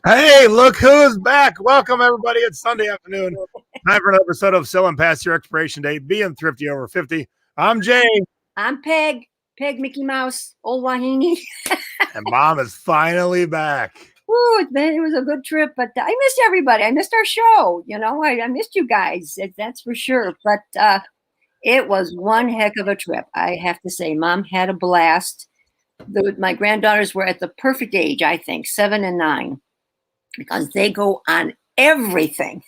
Hey, look who's back. Welcome, everybody. It's Sunday afternoon. Time for another episode of Selling Past Your Expiration Date, being thrifty over 50. I'm Jay. I'm Peg. Peg Mickey Mouse, old Wahini. And Mom is finally back. Ooh, it was a good trip, but I missed everybody. I missed our show. You know, I missed you guys. That's for sure. But it was one heck of a trip. I have to say, Mom had a blast. My granddaughters were at the perfect age, I think, 7 and 9. Because they go on everything.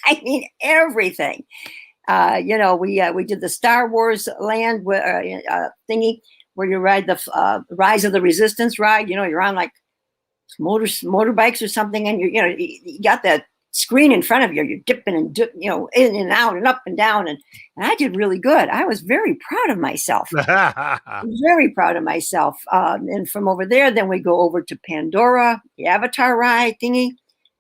I mean, everything. We did the Star Wars land thingy where you ride the Rise of the Resistance ride. You know, you're on like motorbikes or something, and you got that screen in front of you. You're dipping and in and out and up and down, and I did really good. I was very proud of myself. Very proud of myself. And from over there, then we go over to Pandora, the Avatar ride thingy.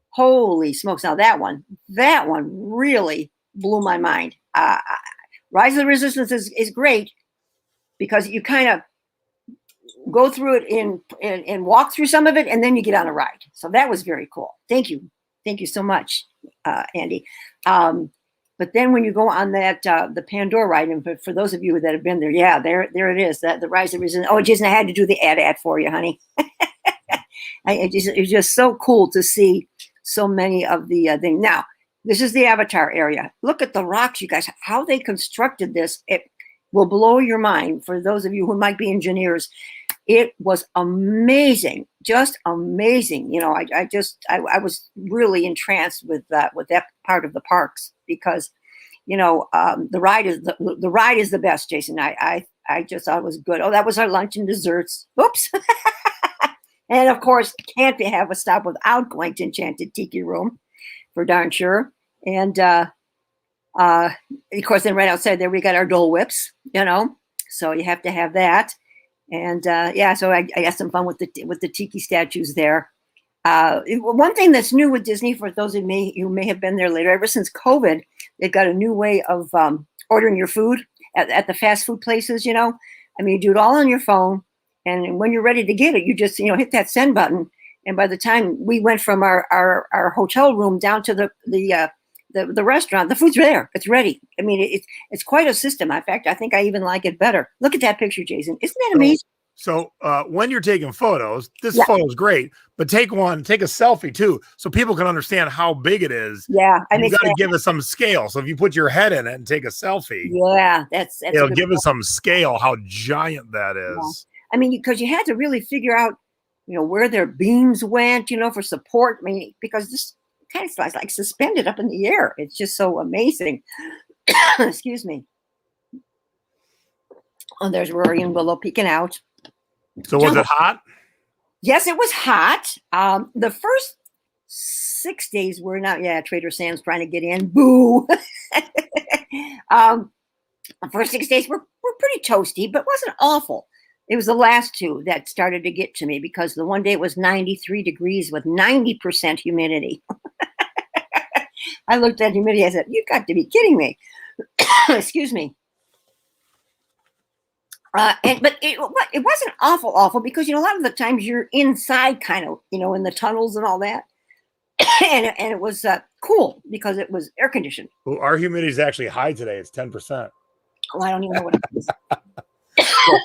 Holy smokes! Now that one really blew my mind. Rise of the Resistance is great because you kind of go through it and walk through some of it, and then you get on a ride. So that was very cool. Thank you so much, Andy. But then when you go on that the Pandora ride, and for those of you that have been there, yeah, there it is. That the Rise of Resistance. Oh, Jason, I had to do the ad for you, honey. It was just so cool to see so many of the things. Now, this is the Avatar area. Look at the rocks, you guys. How they constructed this, it will blow your mind. For those of you who might be engineers, it was amazing, just amazing. You know, I was really entranced with that part of the parks because, the ride is the best, Jason. I just thought it was good. Oh, that was our lunch and desserts. Oops. And of course, can't have a stop without going to Enchanted Tiki Room, for darn sure. And of course, then right outside there we got our Dole Whips. So you have to have that. And so I had some fun with the tiki statues there. One thing that's new with Disney, for those of you who may have been there later, ever since COVID, they've got a new way of ordering your food at the fast food places. You do it all on your phone. And when you're ready to get it, you just, hit that send button. And by the time we went from our hotel room down to the restaurant, the food's there. It's ready. I mean, it's quite a system. In fact, I think I even like it better. Look at that picture, Jason. Isn't that amazing? So when you're taking photos, this photo's great, but take a selfie too, so people can understand how big it is. Yeah. You got to give us some scale. So if you put your head in it and take a selfie, it'll give us some scale how giant that is. Yeah. I mean, because you had to really figure out, where their beams went, for support. I mean, because this kind of like suspended up in the air. It's just so amazing. Excuse me. Oh, there's Rory and Willow peeking out. So was it hot? Yes, it was hot. The first 6 days were not. Yeah, Trader Sam's trying to get in. Boo. The first 6 days were pretty toasty, but wasn't awful. It was the last 2 that started to get to me because the one day it was 93 degrees with 90% humidity. I looked at humidity. I said, "You've got to be kidding me." Excuse me. But it wasn't awful because, a lot of the times you're inside kind of, in the tunnels and all that. and it was cool because it was air conditioned. Well, our humidity is actually high today. It's 10%. Oh, I don't even know what it is.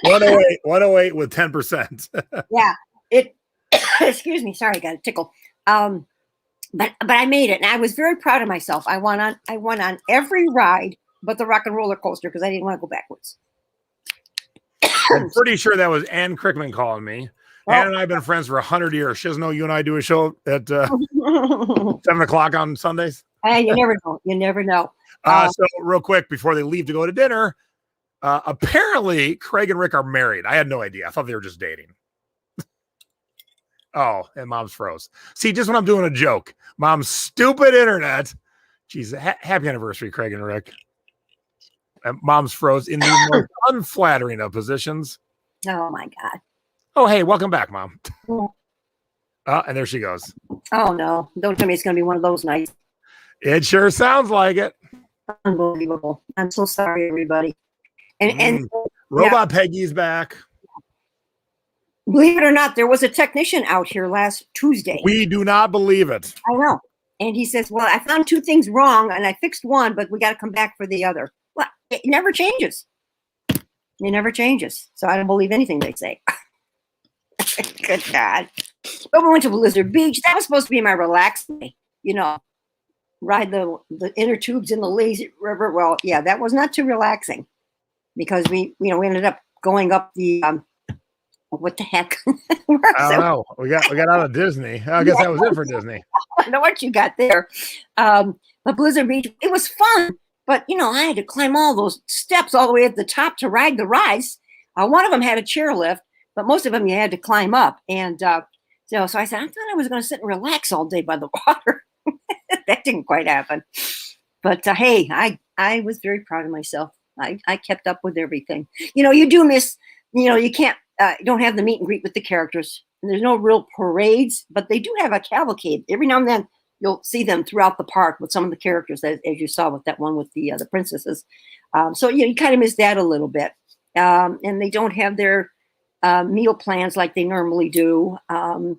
108 with 10%. Yeah, excuse me, sorry, I got a tickle. But I made it, and I was very proud of myself. I went on every ride but the rock and roller coaster because I didn't want to go backwards. I'm pretty sure that was Ann Crickman calling me. Oh. Ann and I have been friends for 100 years. She doesn't know you and I do a show at 7 o'clock on Sundays. You never know. You never know. So real quick before they leave to go to dinner. Apparently, Craig and Rick are married. I had no idea. I thought they were just dating. Oh, and Mom's froze. See, just when I'm doing a joke. Mom's stupid internet. Jeez, happy anniversary, Craig and Rick. And Mom's froze in the most unflattering of positions. Oh, my God. Oh, hey, welcome back, Mom. And there she goes. Oh, no. Don't tell me it's going to be one of those nights. It sure sounds like it. Unbelievable. I'm so sorry, everybody. And Robot Peggy's back. Believe it or not, there was a technician out here last Tuesday. We do not believe it. I know. And he says, well, I found 2 things wrong and I fixed one, but we got to come back for the other. Well, it never changes. It never changes. So I don't believe anything they say. Good God. But we went to Blizzard Beach. That was supposed to be my relaxed day, you know, ride the inner tubes in the lazy river. Well, yeah, that was not too relaxing because we ended up going up the, what the heck? I don't know. We got out of Disney. I guess that was it for Disney. I don't know what you got there. But Blizzard Beach, it was fun. But, I had to climb all those steps all the way at the top to ride the rides. One of them had a chairlift, but most of them you had to climb up. And so I said, I thought I was going to sit and relax all day by the water. That didn't quite happen. But, hey, I was very proud of myself. I kept up with everything. You do miss, you can't, you don't have the meet and greet with the characters. And there's no real parades, but they do have a cavalcade. Every now and then you'll see them throughout the park with some of the characters, as you saw with that one with the princesses. So you kind of miss that a little bit. And they don't have their meal plans like they normally do. So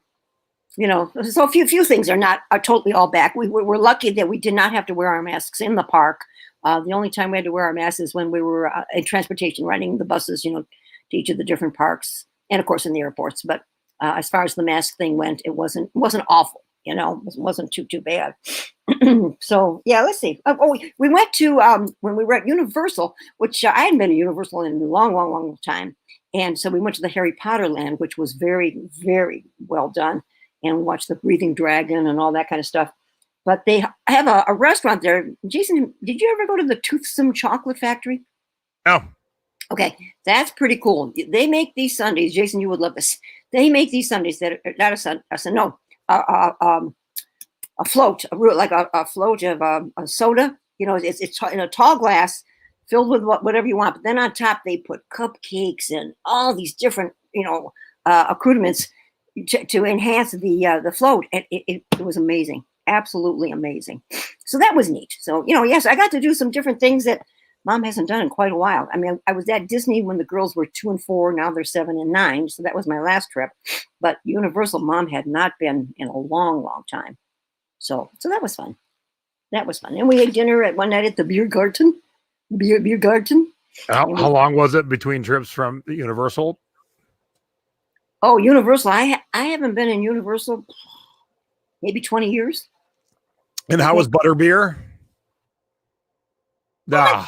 a few things are totally all back. We're lucky that we did not have to wear our masks in the park. The only time we had to wear our masks is when we were in transportation, riding the buses, to each of the different parks, and of course in the airports. But as far as the mask thing went, it wasn't awful. It wasn't too bad. So yeah, let's see. We went to when we were at Universal, which I hadn't been to Universal in a long time, and so we went to the Harry Potter land, which was very, very well done, and we watched the Breathing Dragon and all that kind of stuff. But they have a restaurant there. Jason, did you ever go to the Toothsome Chocolate Factory? No. Okay, that's pretty cool. They make these sundaes. Jason, you would love this. They make these sundaes that are not a float, like a float of a soda. It's in a tall glass filled with whatever you want. But then on top, they put cupcakes and all these different, accoutrements to enhance the float. And it was amazing. Absolutely amazing. So that was neat. So, yes, I got to do some different things that Mom hasn't done in quite a while. I mean, I was at Disney when the girls were 2 and 4. Now they're 7 and 9. So that was my last trip. But Universal, Mom had not been in a long time. So that was fun. That was fun. And we had dinner at one night at the beer garden. Beer garden. How long was it between trips from Universal? Oh, Universal. I haven't been in Universal maybe 20 years. And how was butterbeer? That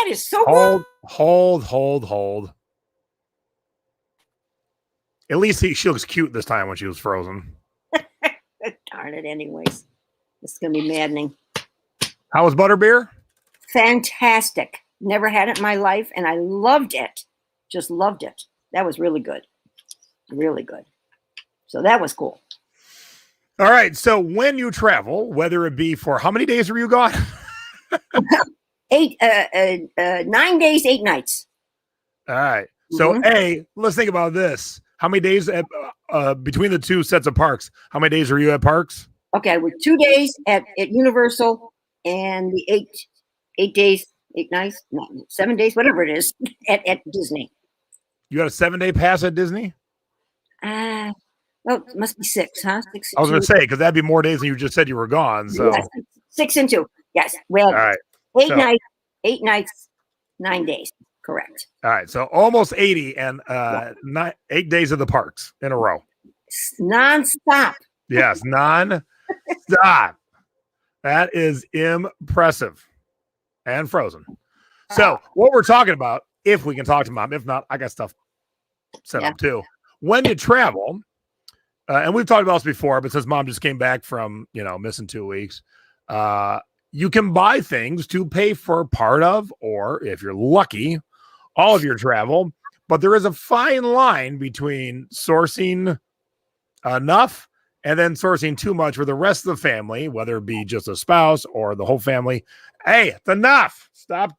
is so good. Hold. At least she looks cute this time when she was frozen. Darn it, anyways. This is going to be maddening. How was butterbeer? Fantastic. Never had it in my life, and I loved it. Just loved it. That was really good. Really good. So that was cool. All right. So when you travel, whether it be for how many days were you gone? 9 days, 8 nights. All right. So let's think about this. How many days between the 2 sets of parks? How many days were you at parks? Okay, we're 2 days at Universal and the 8 days, 8 nights, 7 days, whatever it is at Disney. You got a 7-day pass at Disney? Well, it must be 6, huh? 6. I was going to say, because that'd be more days than you just said you were gone. So yes, 6 and 2. Yes. Well, all right. 8 nights, 9 days. Correct. All right. So almost 80 and 8 days of the parks in a row. Non-stop. Yes. Non-stop. That is impressive. And frozen. So what we're talking about, if we can talk to Mom, if not, I got stuff set up too. When you travel, and we've talked about this before, but since Mom just came back from, missing 2 weeks, you can buy things to pay for part of, or if you're lucky, all of your travel. But there is a fine line between sourcing enough and then sourcing too much for the rest of the family, whether it be just a spouse or the whole family. Hey, it's enough. Stop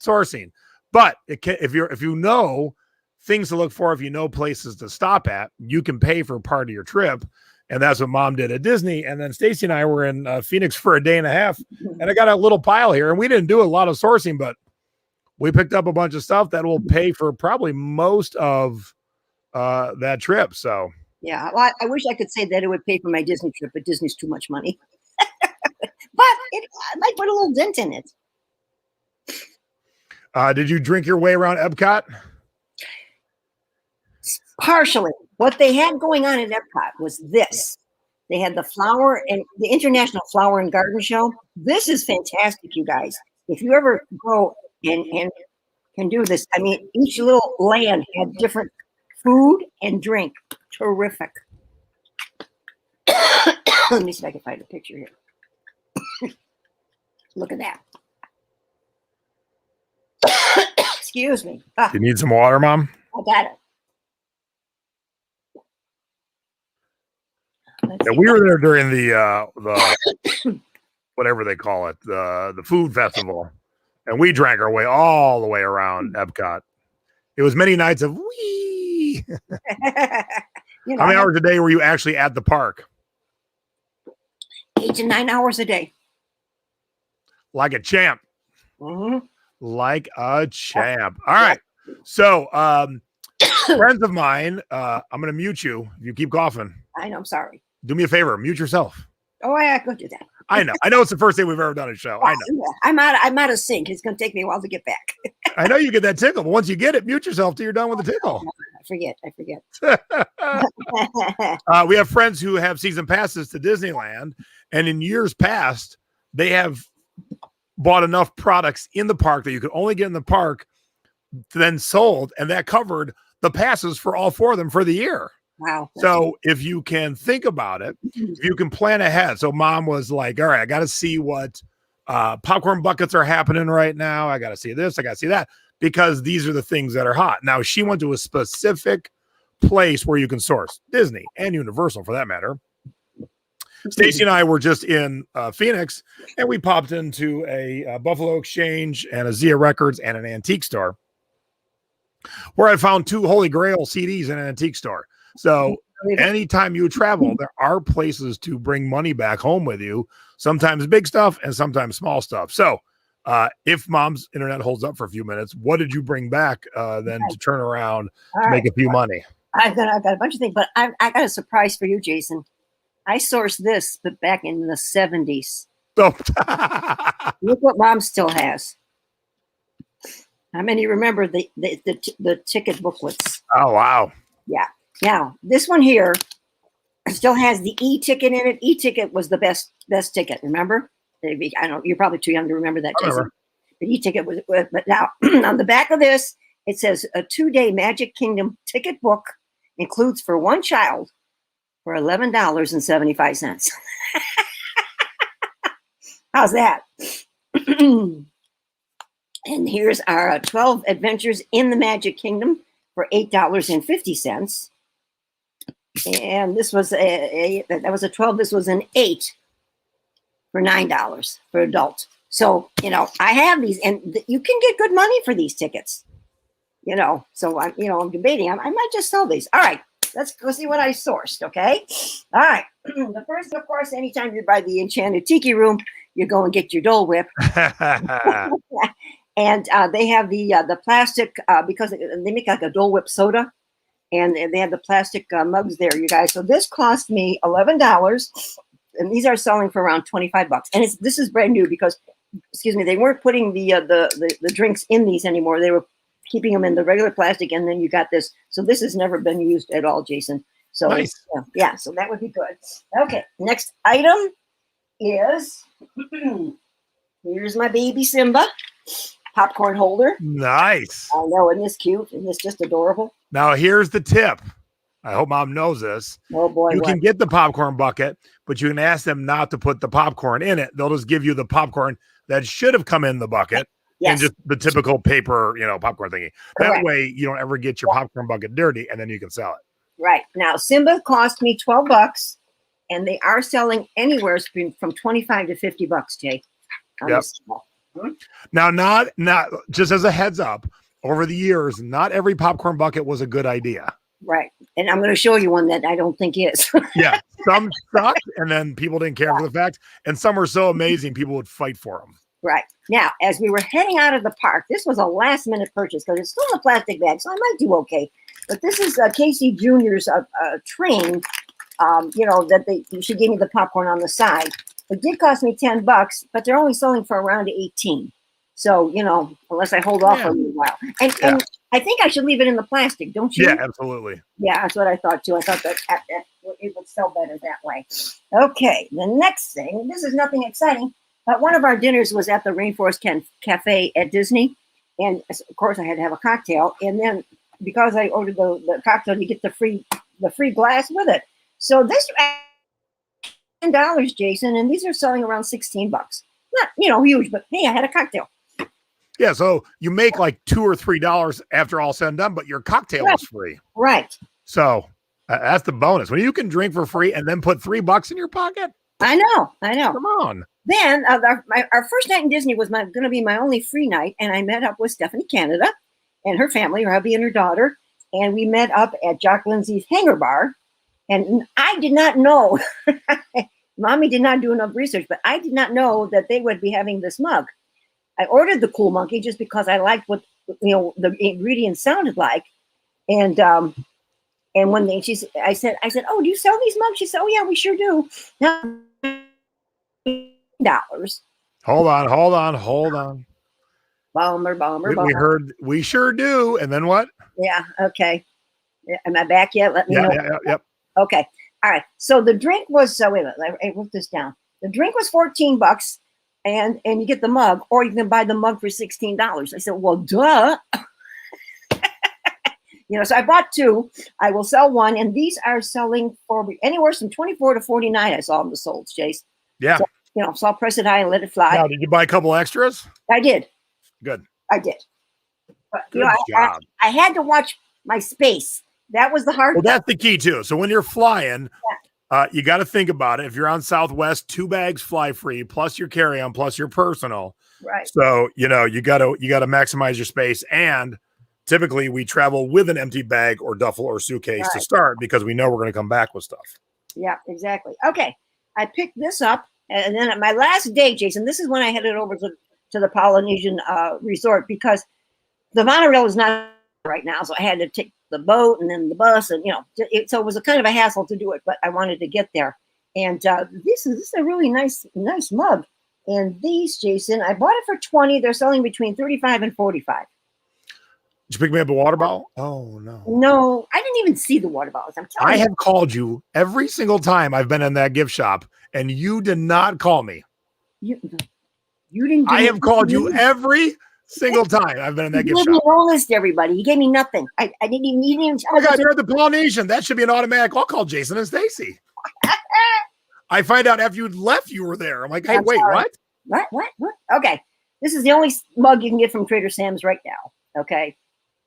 sourcing. But if you know things to look for, if you know places to stop at, you can pay for part of your trip. And that's what Mom did at Disney. And then Stacy and I were in Phoenix for a day and a half. And I got a little pile here. And we didn't do a lot of sourcing, but we picked up a bunch of stuff that will pay for probably most of that trip. So Yeah, well, I wish I could say that it would pay for my Disney trip, but Disney's too much money. But I might put a little dent in it. Did you drink your way around Epcot? Partially. What they had going on at Epcot was this. They had the International Flower and Garden Show. This is fantastic, you guys. If you ever go and can do this, I mean, each little land had different food and drink. Terrific. Let me see if I can find a picture here. Look at that. Excuse me. Do you need some water, Mom? I got it. Yeah, we were there during the whatever they call it, the food festival, and we drank our way all the way around Epcot. It was many nights of wee. How many hours a day were you actually at the park? 8 to 9 hours a day. Like a champ. Mm-hmm. Like a champ. All right. So, friends of mine, I'm going to mute you if you keep coughing. I know. I'm sorry. Do me a favor. Mute yourself. Oh, I could do that. I know. I know it's the first day we've ever done a show. I know. Yeah. I'm out of sync. It's going to take me a while to get back. I know you get that tickle, but once you get it, mute yourself till you're done with the tickle. I forget. We have friends who have season passes to Disneyland, and in years past, they have bought enough products in the park that you could only get in the park, then sold, and that covered the passes for all 4 of them for the year. Wow. So if you can think about it, if you can plan ahead. So Mom was like, all right, I got to see what popcorn buckets are happening right now. I got to see this. I got to see that, because these are the things that are hot. Now, she went to a specific place where you can source Disney and Universal for that matter. Stacy and I were just in Phoenix, and we popped into a Buffalo Exchange and a Zia Records and an antique store, where I found 2 Holy Grail CDs in an antique store. So anytime you travel, there are places to bring money back home with you, sometimes big stuff and sometimes small stuff. So if Mom's internet holds up for a few minutes, what did you bring back then to turn around to make a few money? I've got a bunch of things, but I got a surprise for you, Jason. I sourced this, but back in the 70s. Oh. Look what Mom still has. How many remember the ticket booklets? Oh, wow. Yeah. Now, this one here still has the e-ticket in it. E-ticket was the best ticket, remember? I know you're probably too young to remember that, Jason. The e-ticket was, but now on the back of this, it says a 2-day Magic Kingdom ticket book includes for 1 child for $11.75. How's that? And here's our 12 adventures in the Magic Kingdom for $8.50. And this was that was a 12. This was an 8 for $9 for adult. So, I have these, and you can get good money for these tickets, so I'm debating. I might just sell these. All right, let's go see what I sourced. Okay. All right. The first, of course, anytime you buy the Enchanted Tiki Room, you go and get your Dole Whip. And they have the plastic, because they make like a Dole Whip soda, and they have the plastic mugs there, you guys. So this cost me $11, and these are selling for around $25. And this is brand new because, they weren't putting the drinks in these anymore. They were keeping them in the regular plastic, and then you got this. So this has never been used at all, Jason. So nice. Yeah, so that would be good. Okay, next item is here's my baby Simba popcorn holder. Nice. I know, isn't this cute? Isn't this just adorable? Now here's the tip. I hope Mom knows this. Oh boy. You can get the popcorn bucket, but you can ask them not to put the popcorn in it. They'll just give you the popcorn that should have come in the bucket. Yes. And just the typical paper, popcorn thingy. That way you don't ever get your popcorn bucket dirty, and then you can sell it. Right. Now, Simba cost me $12, and they are selling anywhere from $25 to $50, Jay. Yep. Now, not just as a heads up, over the years, not every popcorn bucket was a good idea. Right. And I'm going to show you one that I don't think is. Yeah. Some sucked, and then people didn't care for the fact. And some were so amazing, people would fight for them. Right. Now, as we were heading out of the park, this was a last-minute purchase because it's still in a plastic bag, so I might do okay. But this is Casey Jr.'s train. That she gave me the popcorn on the side. It did cost me $10, but they're only selling for around 18. So, unless I hold off for a little while. And I think I should leave it in the plastic, don't you? Yeah, absolutely. Yeah, that's what I thought too. I thought that it would sell better that way. Okay, the next thing, this is nothing exciting, but one of our dinners was at the Rainforest Cafe at Disney. And of course I had to have a cocktail. And then because I ordered the cocktail, you get the free glass with it. So this $10, Jason, and these are selling around $16. Not, huge, but hey, I had a cocktail. Yeah, so you make like $2 or $3 after all said and done, but your cocktail is free. Right. So that's the bonus. When you can drink for free and then put $3 in your pocket. I know. Come on. Then our first night in Disney was going to be my only free night, and I met up with Stephanie Canada and her family, her hubby and her daughter, and we met up at Jock Lindsay's Hangar Bar. And I did not know, Mommy did not do enough research, but I did not know that they would be having this mug. I ordered the Cool Monkey just because I liked what the ingredients sounded like, and when I said, oh, do you sell these mugs? She said, oh yeah, we sure do. Now, $10. Hold on. Bomber. We heard we sure do, and then what? Yeah. Okay. Am I back yet? Let me know. Yeah. Yep. Okay. All right. So the drink was wait a minute. I wrote this down. The drink was $14. And you get the mug, or you can buy the mug for $16. I said, well, duh. So I bought two. I will sell one, and these are selling for anywhere from $24 to $49. I saw them sold, Chase. Yeah. So I'll press it high and let it fly. Now, did you buy a couple extras? I did. Good. I did. But Good job. I had to watch my space. That was the hard. Well, that's the key too. So when you're flying. You got to think about it. If you're on Southwest, 2 bags fly free, plus your carry-on, plus your personal. Right. So, you got to maximize your space. And typically we travel with an empty bag or duffel or suitcase to start because we know we're going to come back with stuff. Yeah, exactly. Okay. I picked this up. And then at my last day, Jason, this is when I headed over to the Polynesian resort because the monorail is not right now. So I had to take the boat and then the bus, and so it was a kind of a hassle to do it, but I wanted to get there. And this is a really nice mug. And these, Jason, I bought it for $20. They're selling between $35 and $45. Did you pick me up a water bottle? Oh no. No, I didn't even see the water bottles. I'm telling you. I have called you every single time I've been in that gift shop, and you did not call me. You didn't. I have called you every single time I've been in that gift shop. No list, everybody. You gave me nothing. I didn't even. Oh my God, you're at the Polynesian. That should be an automatic. I'll call Jason and Stacy. I find out after you left, you were there. I'm like, hey, wait, what? What? Okay, this is the only mug you can get from Trader Sam's right now. Okay,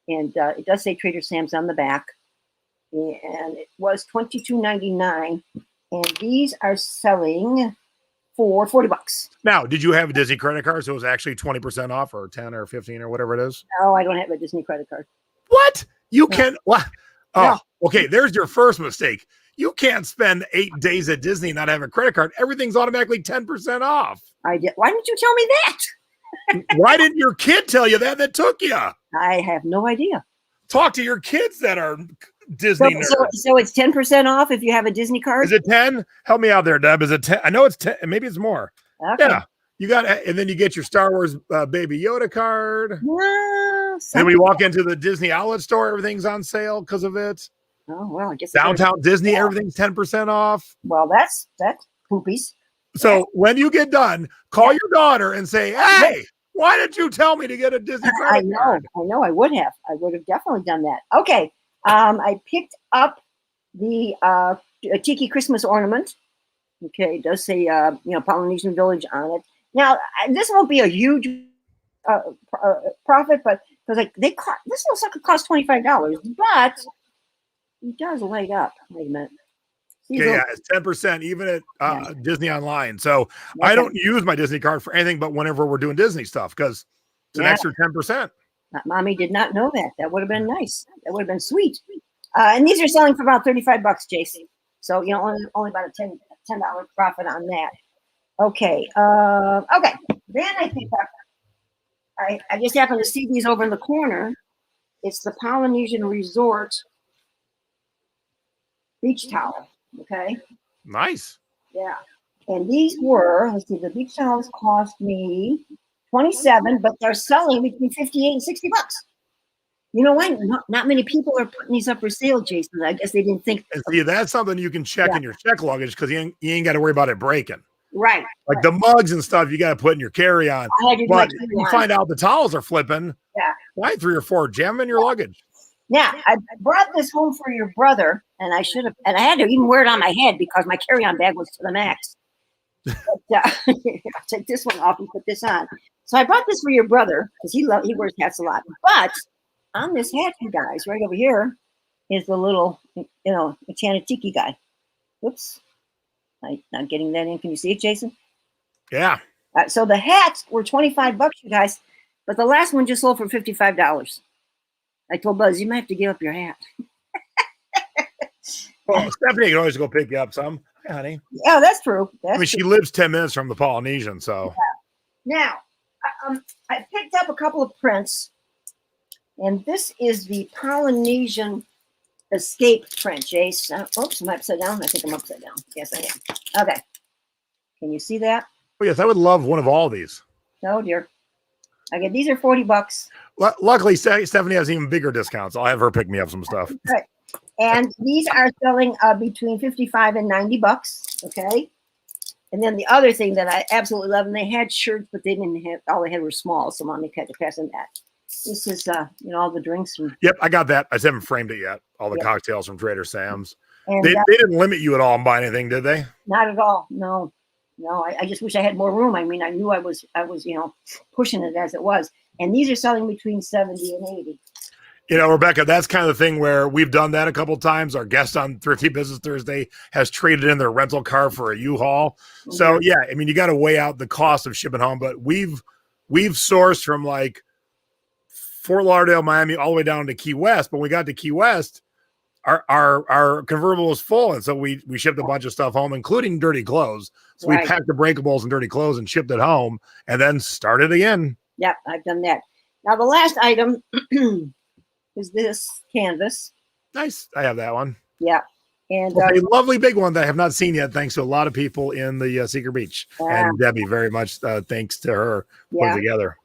and it does say Trader Sam's on the back, and it was $22.99, and these are selling for $40. Now, did you have a Disney credit card? So it was actually 20% off or 10 or 15 or whatever it is? No, I don't have a Disney credit card. What? You can? What? Oh, No. Okay. There's your first mistake. You can't spend 8 days at Disney and not have a credit card. Everything's automatically 10% off. I did. Why didn't you tell me that? Why didn't your kid tell you that took you? I have no idea. Talk to your kids that are Disney nerds. So it's 10% off if you have a Disney card? Is it 10? Help me out there, Deb. Is it 10? I know it's 10. Maybe it's more. Okay. Yeah. You got, and then you get your Star Wars Baby Yoda card. Then we walk into the Disney outlet store. Everything's on sale because of it. Oh, well, I guess downtown Disney, everything's 10% off. Well, that's poopies. So when you get done, call your daughter and say, hey, why didn't you tell me to get a Disney credit card? I know. I would have definitely done that. Okay. I picked up the Tiki Christmas ornament. Okay. It does say, Polynesian Village on it. Now, this won't be a huge profit, but because this looks like it costs $25, but it does light up. Wait a minute. Yeah, it's 10% even at Disney Online. So I don't use my Disney card for anything but whenever we're doing Disney stuff because it's an extra 10%. Mommy did not know that. That would have been nice. That would have been sweet. And these are selling for about $35, Jason. So only about a $10 profit on that. Okay. Okay. Then I think I just happened to see these over in the corner. It's the Polynesian Resort beach towel. Okay. Nice. Yeah. And these were, let's see, the beach towels cost me 27, but they're selling between 58 and 60 bucks. You know what? Not many people are putting these up for sale, Jason. I guess they didn't think. And see, that's something you can check in your check luggage because you ain't got to worry about it breaking. Right. Like the mugs and stuff you got to put in your carry-on. But you find out the towels are flipping. Yeah. Buy 3 or 4, jam them in your luggage. Now, I brought this home for your brother, and I should have, and I had to even wear it on my head because my carry-on bag was to the max. But, I'll take this one off and put this on. So I brought this for your brother because he wears hats a lot. But on this hat, you guys, right over here, is the little, enchanted tiki guy. Whoops. I'm not getting that in. Can you see it, Jason? Yeah. So the hats were 25 bucks, you guys, but the last one just sold for $55. I told Buzz, you might have to give up your hat. Well, Stephanie can always go pick you up some, honey. Oh, that's true. She lives 10 minutes from the Polynesian, so. Yeah. Now, I picked up a couple of prints, and this is the Polynesian Escape print, Jace. Oops, I'm upside down. I think I'm upside down. Yes, I am. Okay. Can you see that? Oh, yes, I would love one of all these. Oh, dear. Okay, these are 40 bucks. Luckily, Stephanie has even bigger discounts. I'll have her pick me up some stuff. Right. And these are selling between 55 and 90 bucks. Okay. And then the other thing that I absolutely love, and they had shirts, but they didn't have, all they had were small. So Mommy had to pass them that. This is, all the drinks. Yep, I got that. I just haven't framed it yet. All the cocktails from Trader Sam's. And they didn't limit you at all and buy anything, did they? Not at all. No. I just wish I had more room. I mean, I knew I was, pushing it as it was. And these are selling between 70 and 80. Rebecca, that's kind of the thing where we've done that a couple of times. Our guest on Thrifty Business Thursday has traded in their rental car for a U-Haul. Mm-hmm. So yeah, I mean, you got to weigh out the cost of shipping home, but we've sourced from like Fort Lauderdale, Miami, all the way down to Key West. But when we got to Key West, our convertible was full, and so we shipped a bunch of stuff home, including dirty clothes. So we packed the breakables and dirty clothes and shipped it home, and then started again. Yep, I've done that. Now the last item is this canvas. Nice, I have that one. Yeah, and a lovely big one that I have not seen yet, thanks to a lot of people in the Secret Beach and Debbie. Very much thanks to her putting it together.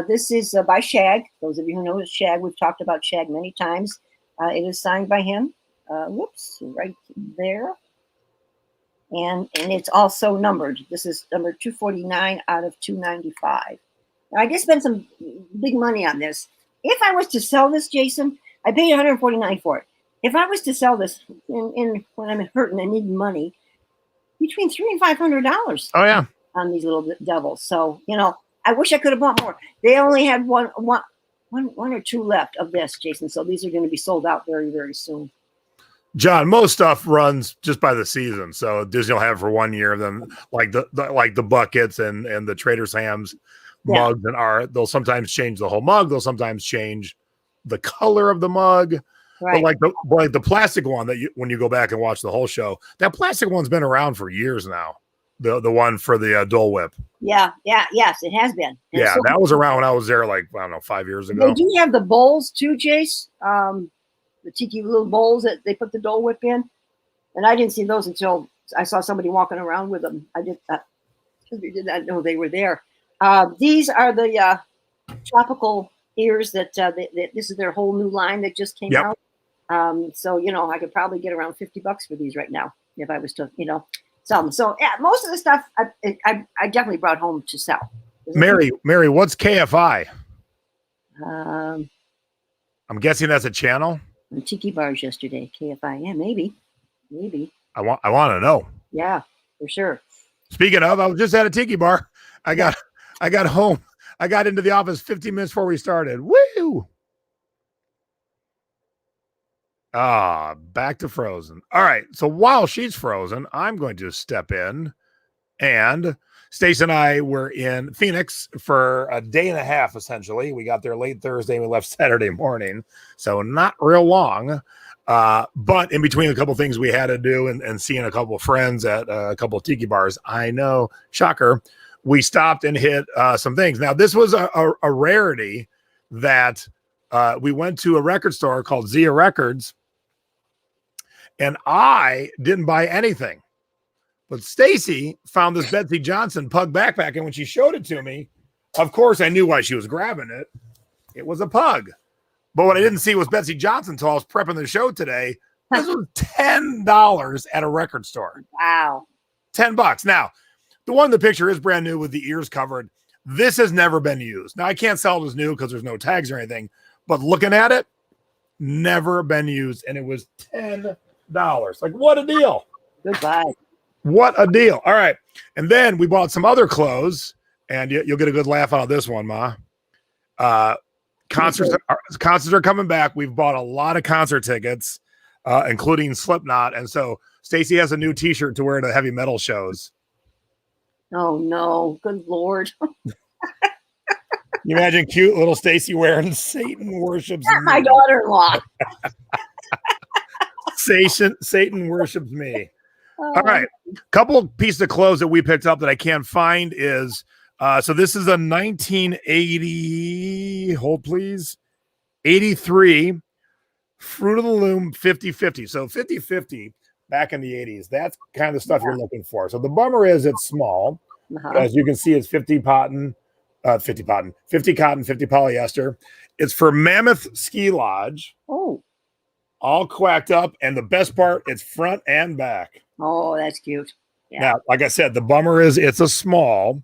This is by Shag. Those of you who know Shag, we've talked about Shag many times. It is signed by him. Whoops, right there. And it's also numbered. This is number 249 out of 295. Now, I just spent some big money on this. If I was to sell this, Jason, I paid $149 for it. If I was to sell this in when I'm hurting and needing money, between $300 and $500. Oh yeah, on these little devils. So I wish I could have bought more. They only had one or two left of this, Jason. So these are going to be sold out very, very soon. John, most stuff runs just by the season. So Disney will have it for 1 year. Then like the buckets and the Trader Sam's mugs and art, they'll sometimes change the whole mug. They'll sometimes change the color of the mug. Right. But like the plastic one that when you go back and watch the whole show, that plastic one's been around for years now. The one for the Dole Whip. Yes, it has been. And so that was around when I was there, 5 years ago. They do have the bowls too, Jace. The tiki little bowls that they put the Dole Whip in, and I didn't see those until I saw somebody walking around with them. I did not know they were there. These are the tropical ears that this is their whole new line that just came out. So I could probably get around $50 for these right now if I was to sell them. So yeah, most of the stuff I definitely brought home to sell. Mary, what's KFI? I'm guessing that's a channel. Tiki bars yesterday. KFI, yeah, maybe. I want to know. Yeah, for sure. Speaking of, I was just at a tiki bar. I got home. I got into the office 15 minutes before we started. Woo! Back to Frozen. All right. So while she's frozen, I'm going to step in, and Stacey and I were in Phoenix for a day and a half, essentially. We got there late Thursday and we left Saturday morning. So not real long. But in between a couple things we had to do and seeing a couple of friends at a couple of tiki bars, I know, shocker, we stopped and hit some things. Now, this was a rarity that we went to a record store called Zia Records. and I didn't buy anything. But Stacy found this Betsy Johnson pug backpack, and when she showed it to me, of course I knew why she was grabbing it. It was a pug. But what I didn't see was Betsy Johnson until I was prepping the show today. This was $10 at a record store. Wow. $10. Now, the one in the picture is brand new with the ears covered. This has never been used. Now, I can't sell it as new because there's no tags or anything, but looking at it, never been used, and it was $10. Like, what a deal. Goodbye. What a deal. All right. And then we bought some other clothes, and you'll get a good laugh out of this one, Ma. Concerts are coming back. We've bought a lot of concert tickets, including Slipknot. And so Stacy has a new T-shirt to wear to heavy metal shows. Oh, no. Good Lord. You imagine cute little Stacy wearing Satan worships me. My daughter-in-law. Satan worships me. All right. Couple of pieces of clothes that we picked up that I can't find is, so this is a 1980, hold please, 83 Fruit of the Loom 50-50. So 50-50 back in the 80s, that's kind of the stuff you're looking for. So the bummer is it's small. As you can see, it's 50 cotton, 50 polyester. It's for Mammoth Ski Lodge. Oh. All quacked up. And the best part, it's front and back. Oh, that's cute. Yeah. Now, like I said, the bummer is it's a small,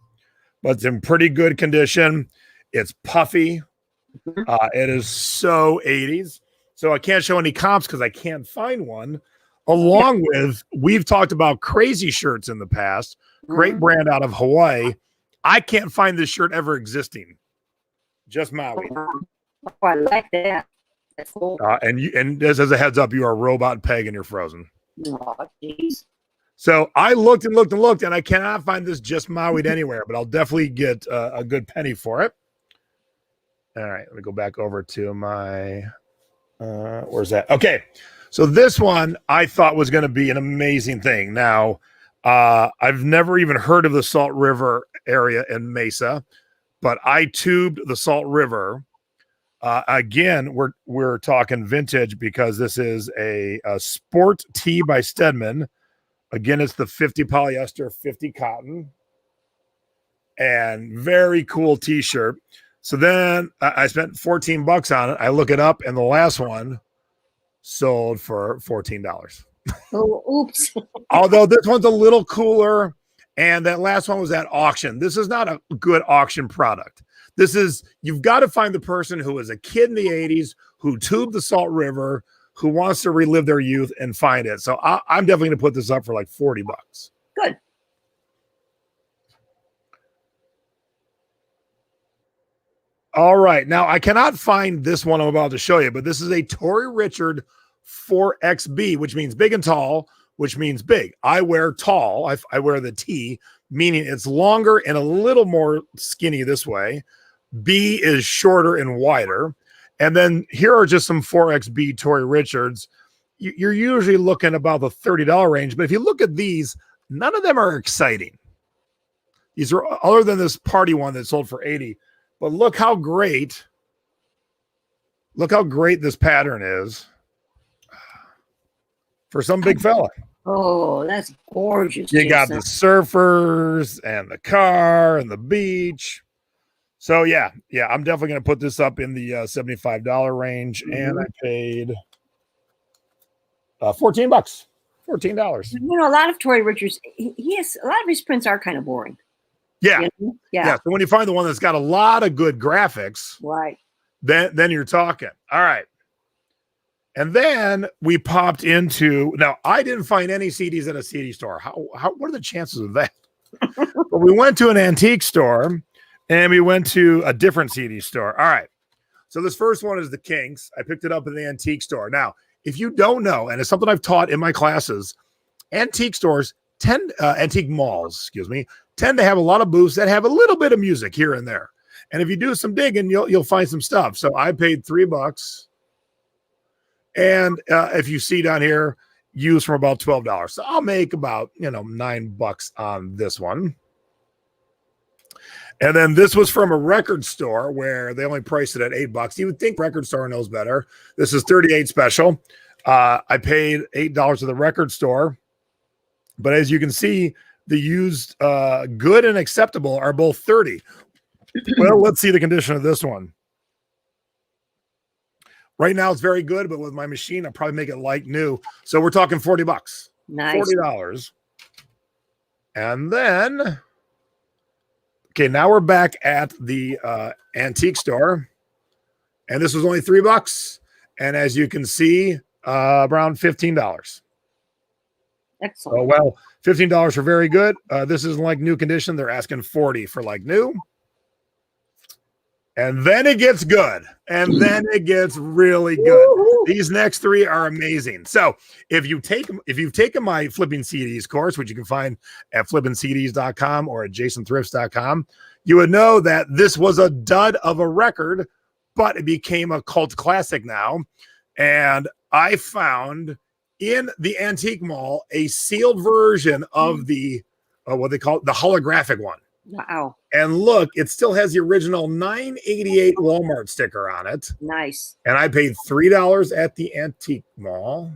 but it's in pretty good condition. It's puffy. It is so 80s. So I can't show any comps because I can't find one. Along with, we've talked about Crazy shirts in the past. Great brand out of Hawaii. I can't find this shirt ever existing. Just Maui. Oh, I like that. That's cool. And as a heads up, you are a robot peg and you're frozen. Oh, geez. So I looked and looked and looked, and I cannot find this just Maui'd anywhere, but I'll definitely get a good penny for it. All right, let me go back over to my, where's that? Okay, so this one I thought was going to be an amazing thing. Now, I've never even heard of the Salt River area in Mesa, but I tubed the Salt River. Again, we're talking vintage because this is a sport tee by Stedman. Again, it's the 50 polyester, 50 cotton, and very cool t-shirt. So then I spent $14 on it. I look it up, and the last one sold for $14. Oh, oops. Although this one's a little cooler, and that last one was at auction. This is not a good auction product. This is, you've got to find the person who was a kid in the 80s, who tubed the Salt River, who wants to relive their youth and find it. So I'm definitely going to put this up for like $40. Good. All right. Now, I cannot find this one I'm about to show you, but this is a Tory Richard 4XB, which means big and tall, which means big. I wear tall. I wear the T, meaning it's longer and a little more skinny this way. B is shorter and wider. And then here are just some 4XB Tory Richards. You're usually looking about the $30 range, but if you look at these, none of them are exciting. These are, other than this party one that sold for $80. But look how great this pattern is for some big fella. Oh, that's gorgeous. You got the surfers and the car and the beach. So yeah, I'm definitely going to put this up in the $75 range, and I paid $14. $14. You know, a lot of Tory Richards, he has a lot of his prints are kind of boring. Yeah. You know? Yeah. So when you find the one that's got a lot of good graphics, right, then you're talking. All right. And then we popped into, now I didn't find any CDs at a CD store. What are the chances of that? But we went to an antique store and we went to a different CD store. All right. So this first one is the Kinks. I picked it up in the antique store. Now, if you don't know, and it's something I've taught in my classes, antique stores antique malls, tend to have a lot of booths that have a little bit of music here and there. And if you do some digging, you'll find some stuff. So I paid $3. And if you see down here, used from about $12. So I'll make about, $9 on this one. And then this was from a record store where they only priced it at $8. You would think record store knows better. This is 38 special. I paid $8 at the record store, but as you can see, the used good and acceptable are both 30. Well, let's see the condition of this one. Right now it's very good, but with my machine, I'll probably make it like new. So we're talking $40. Nice. $40. And then, okay, now we're back at the antique store. And this was only $3. And as you can see, around $15. Excellent. Oh, well, $15 for very good. This isn't like new condition. They're asking 40 for like new. And then it gets good. And then it gets really good. Woo-hoo. These next three are amazing. So if you've taken my flipping CDs course, which you can find at flippincds.com or at jasonThrifts.com, you would know that this was a dud of a record, but it became a cult classic now. And I found in the antique mall a sealed version of the what they call it, the holographic one. Wow. And look, it still has the original $9.88 Walmart sticker on it. Nice. And I paid $3 at the antique mall.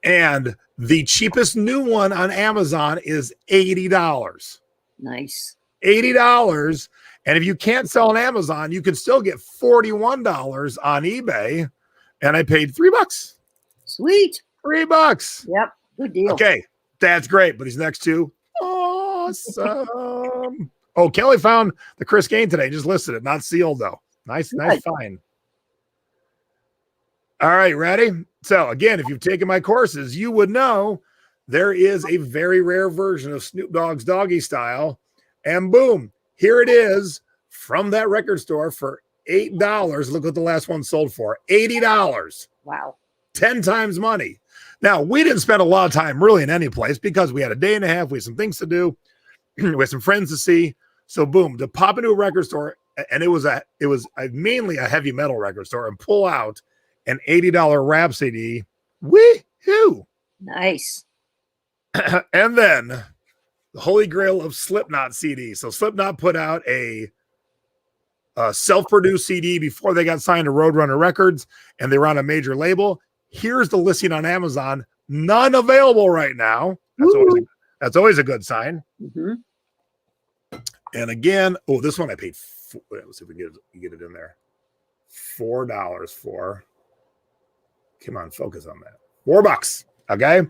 And the cheapest new one on Amazon is $80. Nice. $80. And if you can't sell on Amazon, you can still get $41 on eBay. And I paid $3. Sweet. $3. Yep. Good deal. Okay. That's great. But these next two, awesome. Oh, Kelly found the Chris Gain today. Just listed it. Not sealed, though. Nice find. All right. Ready? So, again, if you've taken my courses, you would know there is a very rare version of Snoop Dogg's Doggy Style. And boom, here it is from that record store for $8. Look what the last one sold for. $80. Wow. 10 times money. Now, we didn't spend a lot of time really in any place because we had a day and a half. We had some things to do. We had some friends to see. So boom, to pop into a record store, and it was mainly a heavy metal record store, and pull out an $80 rap CD. Wee-hoo. Nice. And then the holy grail of Slipknot CD. So Slipknot put out a self-produced CD before they got signed to Roadrunner Records, and they were on a major label. Here's the listing on Amazon. None available right now. That's always a good sign. Mm-hmm. And again, this one I paid. Let's see if we get it in there. $4 for. Come on, focus on that. $4. Okay.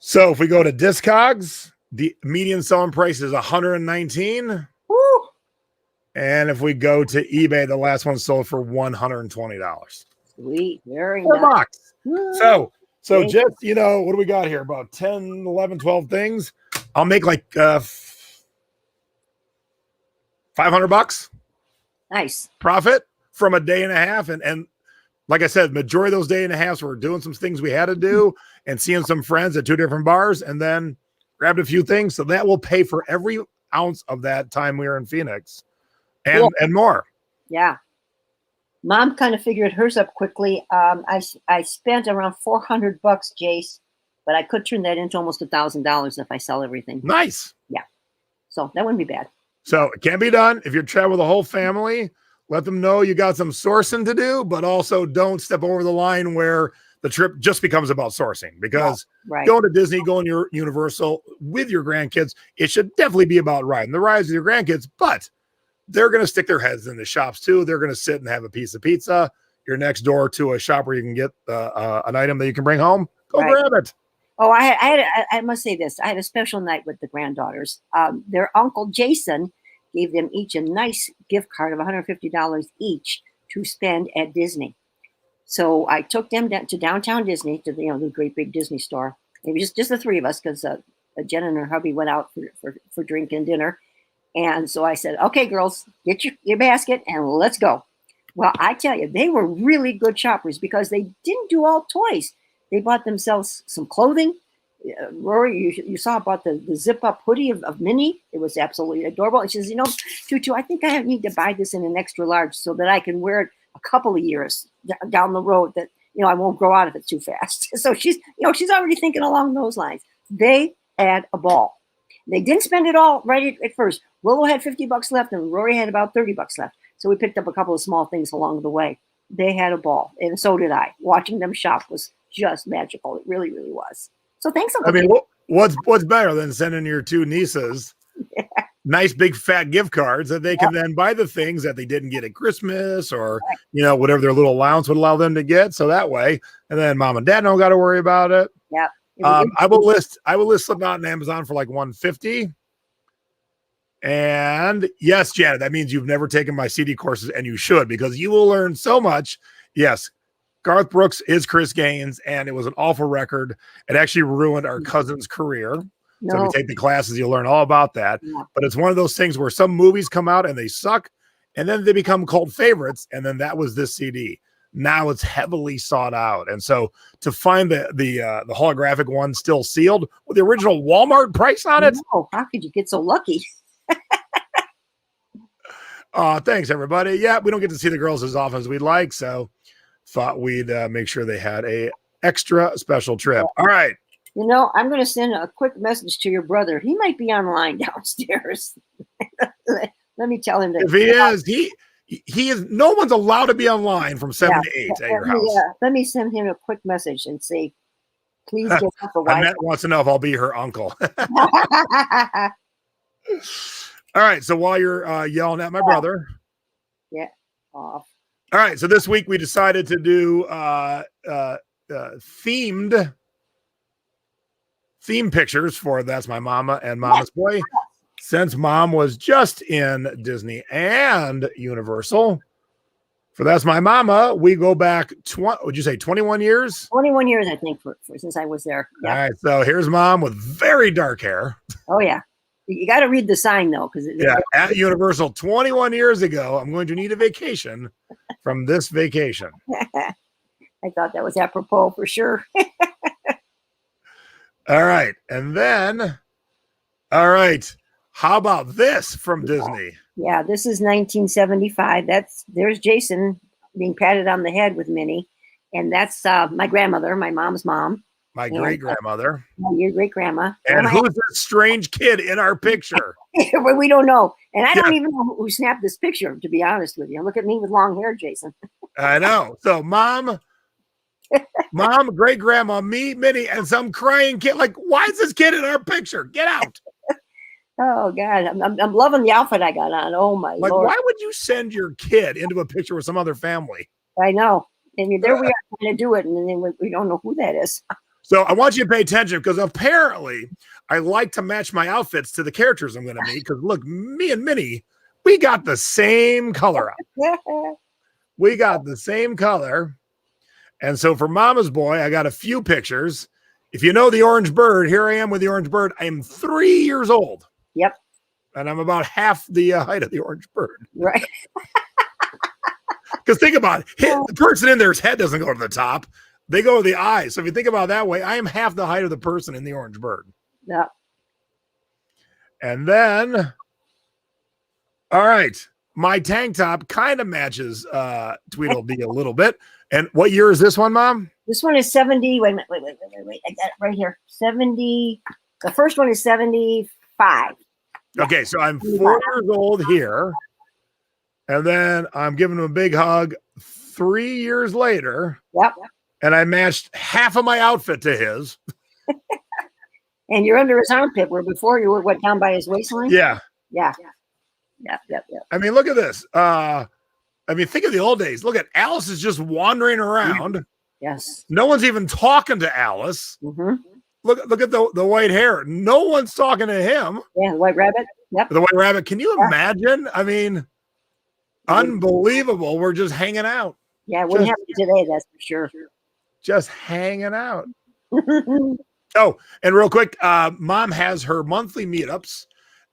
So if we go to Discogs, the median selling price is $119. Woo. And if we go to eBay, the last one sold for $120. Sweet. Very $4. nice. So just, what do we got here? About 10, 11, 12 things. I'll make like $500 Nice profit from a day and a half. And like I said, majority of those day and a halves were doing some things we had to do and seeing some friends at two different bars, and then grabbed a few things. So that will pay for every ounce of that time we were in Phoenix and more. Yeah. Mom kind of figured hers up quickly. I spent around $400, Jace, but I could turn that into almost $1,000 if I sell everything. Nice. Yeah. So that wouldn't be bad. So it can be done. If you're traveling with the whole family, let them know you got some sourcing to do, but also don't step over the line where the trip just becomes about sourcing, because going to Disney, going to Universal with your grandkids, it should definitely be about riding the rides with your grandkids, but they're going to stick their heads in the shops too. They're going to sit and have a piece of pizza. You're next door to a shop where you can get an item that you can bring home. Go grab it. Oh, I must say this. I had a special night with the granddaughters. Their uncle Jason gave them each a nice gift card of $150 each to spend at Disney. So I took them down to downtown Disney, to the great big Disney store. It was just the three of us, because Jen and her hubby went out for drink and dinner. And so I said, okay, girls, get your basket and let's go. Well, I tell you, they were really good shoppers, because they didn't do all toys. They bought themselves some clothing. Rory, you saw about the zip-up hoodie of Minnie. It was absolutely adorable. And she says, Tutu, I think I need to buy this in an extra large so that I can wear it a couple of years down the road, that, I won't grow out of it too fast. So she's already thinking along those lines. They had a ball. They didn't spend it all right at first. Willow had $50 left and Rory had about $30 left. So we picked up a couple of small things along the way. they had a ball, and so did I. Watching them shop was just magical. It really, really was. So thanks, Uncle. I mean, what's better than sending your two nieces nice big fat gift cards that they can then buy the things that they didn't get at Christmas or whatever their little allowance would allow them to get. So that way, and then mom and dad don't got to worry about it. Yeah. I will list Slipknot on Amazon for like $150. And yes, Janet, that means you've never taken my CD courses, and you should, because you will learn so much. Yes, Garth Brooks is Chris Gaines, and it was an awful record. It actually ruined our cousin's career. So if you take the classes, you'll learn all about that. Yeah. But it's one of those things where some movies come out and they suck, and then they become cult favorites. And then that was this CD. Now it's heavily sought out. And so to find the holographic one still sealed with the original Walmart price on it. Oh, how could you get so lucky? Thanks, everybody. Yeah, we don't get to see the girls as often as we'd like, so thought we'd make sure they had a extra special trip. All right. I'm going to send a quick message to your brother. He might be online downstairs. Let me tell him that. If he is, he is. No one's allowed to be online from 7 to 8 at your house. Let me send him a quick message and say, please get off the Wi-Fi. Annette wants to know if I'll be her uncle. All right. So while you're yelling at my brother. Yeah. Off. All right. So this week we decided to do theme pictures for That's My Mama and Mama's Boy. Since mom was just in Disney and Universal, for That's My Mama, we go back, would you say 21 years? 21 years, I think, for since I was there. Yep. All right. So here's mom with very dark hair. Oh, yeah. You got to read the sign, though. At Universal 21 years ago, I'm going to need a vacation from this vacation. I thought that was apropos for sure. All right. And then, all right. How about this from Disney? Yeah, this is 1975. There's Jason being patted on the head with Minnie. And that's my grandmother, my mom's mom. My great-grandmother. Your great-grandma. And who's this strange kid in our picture? We don't know. And I don't even know who snapped this picture, to be honest with you. Look at me with long hair, Jason. I know. So mom, great-grandma, me, Minnie, and some crying kid. Like, why is this kid in our picture? Get out. Oh, God. I'm loving the outfit I got on. Oh, my Lord. Why would you send your kid into a picture with some other family? I know. And there we are trying to do it, and then we don't know who that is. So I want you to pay attention, because apparently I like to match my outfits to the characters I'm going to meet. Because look, me and Minnie, we got the same color on. We got the same color. And so for Mama's Boy, I got a few pictures. If you know the orange bird, here I am with the orange bird. I am 3 years old. Yep. And I'm about half the height of the orange bird. Right. Because think about it. The person in there's head doesn't go to the top. They go to the eyes. So if you think about it that way, I am half the height of the person in the orange bird. Yeah. And then, all right, my tank top kind of matches Tweedledee a little bit. And what year is this one, Mom? This one is 70. Wait a minute. Wait. I got it right here. 70. The first one is 75. Okay, so I'm 4 years old here. And then I'm giving him a big hug 3 years later. Yep. And I matched half of my outfit to his. And you're under his armpit, where before you were down by his waistline? Yeah. Yeah. I mean, look at this. Think of the old days. Look at Alice is just wandering around. Yes. No one's even talking to Alice. Mm-hmm. Look at the white hair. No one's talking to him. Yeah, the white rabbit. Yep. The white rabbit. Can you imagine? I mean, unbelievable. We're just hanging out. Yeah, we're happy today, that's for sure. Just hanging out. Oh, and real quick, Mom has her monthly meetups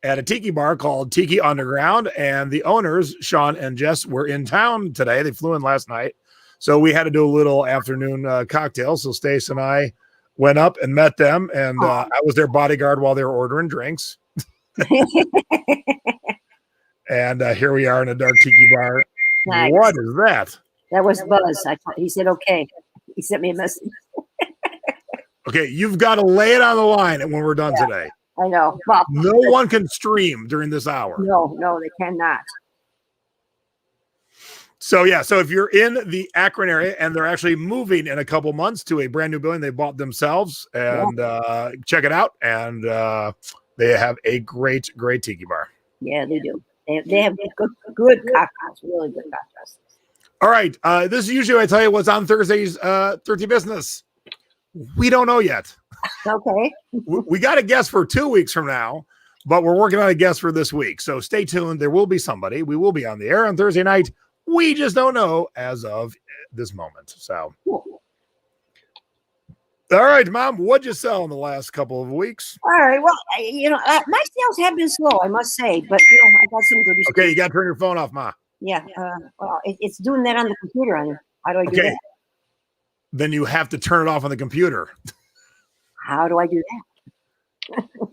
at a tiki bar called Tiki Underground, and the owners, Sean and Jess, were in town today. They flew in last night, so we had to do a little afternoon cocktail. So Stace and I went up and met them, and I was their bodyguard while they were ordering drinks. And here we are in a dark tiki bar. Nice. What is that? That was Buzz. He said, okay. He sent me a message. Okay, you've got to lay it on the line when we're done today. I know. Well, no one can stream during this hour. No, they cannot. So yeah, so if you're in the Akron area and they're actually moving in a couple months to a brand new building they bought themselves, and check it out. And they have a great tiki bar. Yeah, they do. They have good cocktails, really good cocktails. All right, this is usually I tell you what's on Thursday's Thursday Business. We don't know yet. Okay. We got a guest for 2 weeks from now, but we're working on a guest for this week. So stay tuned. There will be somebody. We will be on the air on Thursday night. We just don't know as of this moment. So, Cool. All right, Mom, what'd you sell in the last couple of weeks? All right. Well, my sales have been slow, I must say, but I got some good. Okay, you got to turn your phone off, Ma. Yeah. Well, it's doing that on the computer. How do I do that? Then you have to turn it off on the computer. How do I do that?